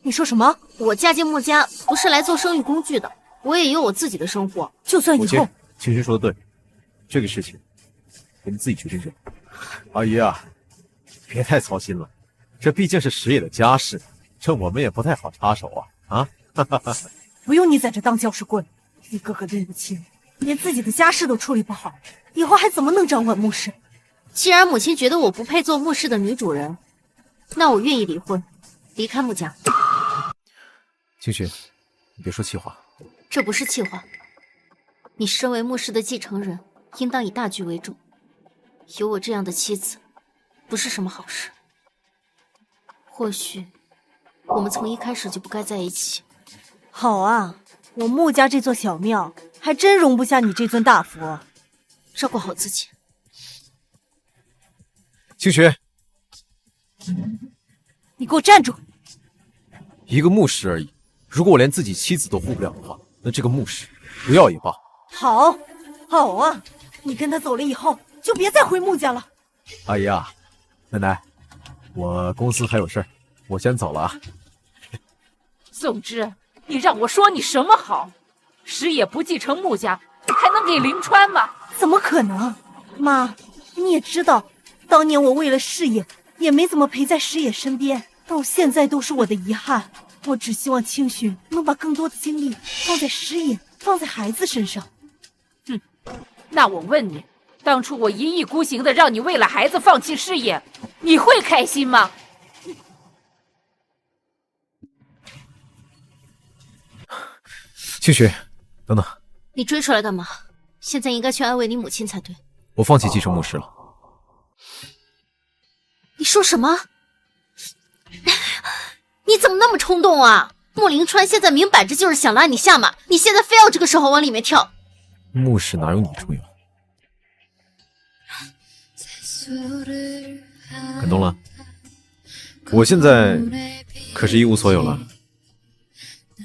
你说什么？我嫁进穆家不是来做生育工具的，我也有我自己的生活。就算以后，清寻说的对，这个事情你们自己决定就好。阿姨啊，别太操心了，这毕竟是石野的家事，这我们也不太好插手啊！不用你在这当搅屎棍，一个个的母亲连自己的家事都处理不好，以后还怎么能掌管穆氏？既然母亲觉得我不配做穆氏的女主人，那我愿意离婚，离开穆家。清寻，你别说气话。这不是气话，你身为穆氏的继承人，应当以大局为重。有我这样的妻子，不是什么好事。或许我们从一开始就不该在一起。好啊，我穆家这座小庙还真容不下你这尊大佛。照顾好自己。清寻，你给我站住！一个牧师而已，如果我连自己妻子都护不了的话，那这个牧师不要也罢。好，好啊，你跟他走了以后，就别再回穆家了。阿姨啊，奶奶，我公司还有事儿，我先走了啊。总之，你让我说你什么好？石野不继承穆家，还能给林川吗？怎么可能？妈，你也知道，当年我为了事业，也没怎么陪在师爷身边，到现在都是我的遗憾。我只希望清寻能把更多的精力放在师爷、放在孩子身上。哼，那我问你，当初我一意孤行的让你为了孩子放弃事业，你会开心吗？清雪，等等，你追出来干嘛？现在应该去安慰你母亲才对。我放弃继承墓室了。你说什么？你怎么那么冲动啊？穆凌川现在明摆着就是想拉你下马，你现在非要这个时候往里面跳？墓室哪有你重要？感动了？我现在可是一无所有了。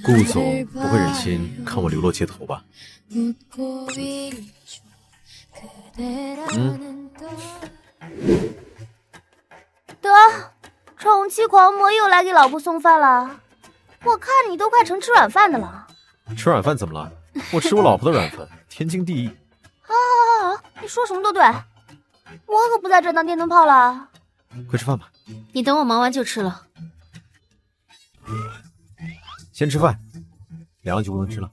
顾总不会忍心看我流落街头吧？得，宠妻狂魔又来给老婆送饭了。我看你都快成吃软饭的了。吃软饭怎么了？我吃我老婆的软饭，天经地义。好，你说什么都对，我可不在这当电灯泡了。快吃饭吧。你等我忙完就吃了。先吃饭，2样就不能吃了。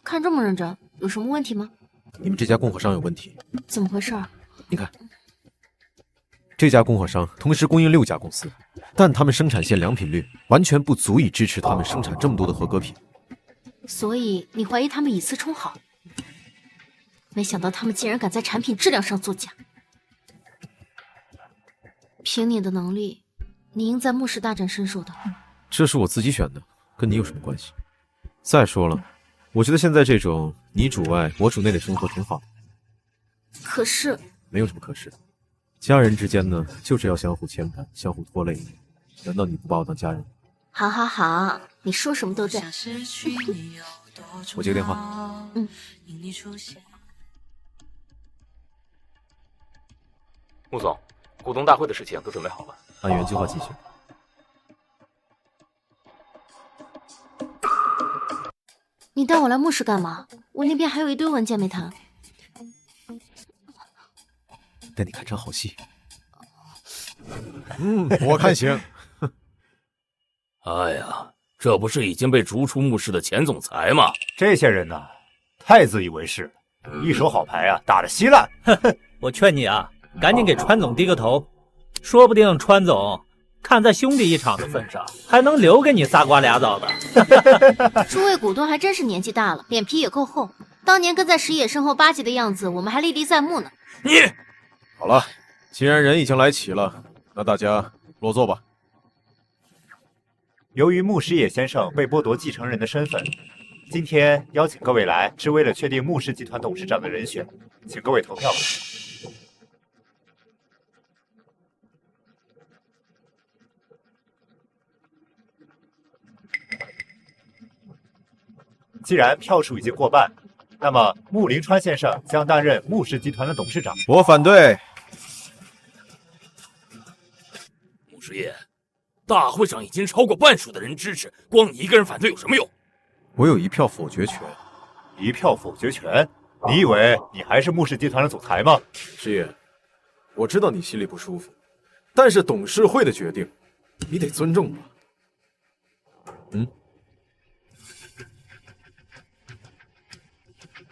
看这么认真，有什么问题吗？你们这家供货商有问题。怎么回事？你看，这家供货商同时供应6家公司，但他们生产线良品率完全不足以支持他们生产这么多的合格品。所以你怀疑他们以次充好？没想到他们竟然敢在产品质量上作假。凭你的能力，你应在墓室大展身手的。这是我自己选的，跟你有什么关系？再说了，我觉得现在这种你主外我主内的生活挺好的。可是没有什么可是的，家人之间呢，就是要相互牵绊，相互拖累。难道你不把我当家人？好好好，你说什么都对。我接个电话。穆总，股东大会的事情都准备好了，按原计划进行。你带我来墓室干嘛？我那边还有一堆文件没谈。带你看场好戏。我看行。哎呀，这不是已经被逐出墓室的前总裁吗？这些人呢，太自以为是了，一手好牌啊，打得稀烂。我劝你啊，赶紧给川总低个头，说不定川总看在兄弟一场的份上，还能留给你仨瓜俩枣的。诸位股东还真是年纪大了，脸皮也够厚。当年跟在石野身后巴结的样子，我们还历历在目呢。你好了，既然人已经来齐了，那大家落座吧。由于牧师野先生被剥夺继承人的身份，今天邀请各位来是为了确定牧氏集团董事长的人选，请各位投票。既然票数已经过半，那么穆凌川先生将担任牧氏集团的董事长。我反对。穆师爷，大会上已经超过半数的人支持，光你一个人反对有什么用？我有1票否决权。1票否决权？你以为你还是穆氏集团的总裁吗？师爷，我知道你心里不舒服，但是董事会的决定，你得尊重吧。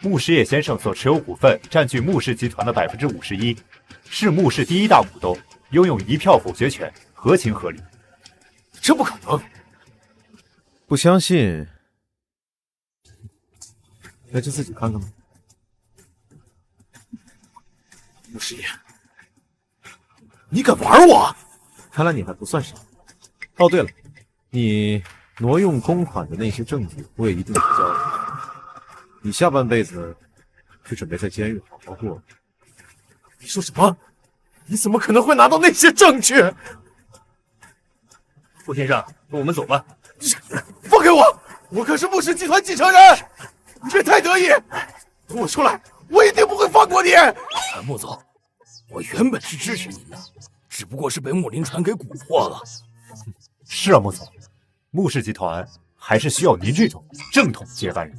穆师野先生所持有股份占据穆氏集团的51%，是穆氏第1大股东，拥有1票否决权，合情合理。这不可能！不相信，那就自己看看吧。穆师爷，你敢玩我？看来你还不算傻。哦，对了，你挪用公款的那些证据，我也一定提交了。你下半辈子就准备在监狱好好过。你说什么？你怎么可能会拿到那些证据？傅先生，跟我们走吧。放开我！我可是穆氏集团继承人！你别太得意！等我出来，我一定不会放过你！穆总，我原本是支持您的，只不过是被穆凌川给蛊惑了。是啊，穆总，穆氏集团还是需要您这种正统接班人。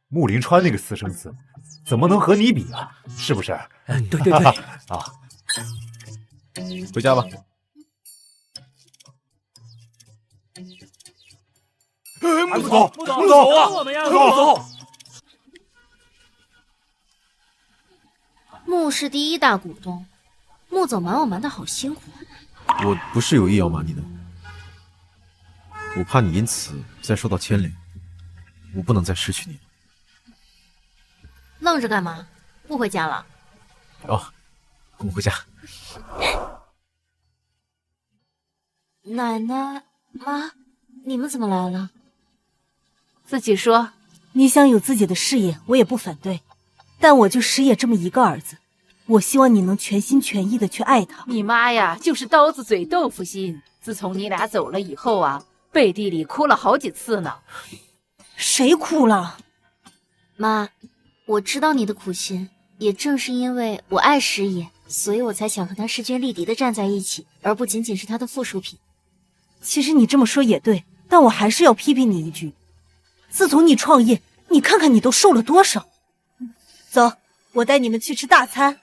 穆林川那个私生子，怎么能和你比啊？是不是？对对对啊，回家吧。不走，不走啊！我们呀，不走！穆氏第一大股东，穆总瞒我瞒得好辛苦。我不是有意要瞒你的，我怕你因此再受到牵连，我不能再失去你了。愣着干嘛？不回家了？哦，我回家。奶奶、妈，你们怎么来了？自己说。你想有自己的事业，我也不反对，但我就石野这么一个儿子，我希望你能全心全意的去爱他。你妈呀，就是刀子嘴豆腐心。自从你俩走了以后啊，背地里哭了好几次呢。谁哭了？妈，我知道你的苦心，也正是因为我爱石野，所以我才想和他势均力敌的站在一起，而不仅仅是他的附属品。其实你这么说也对，但我还是要批评你一句。自从你创业，你看看你都瘦了多少。走，我带你们去吃大餐。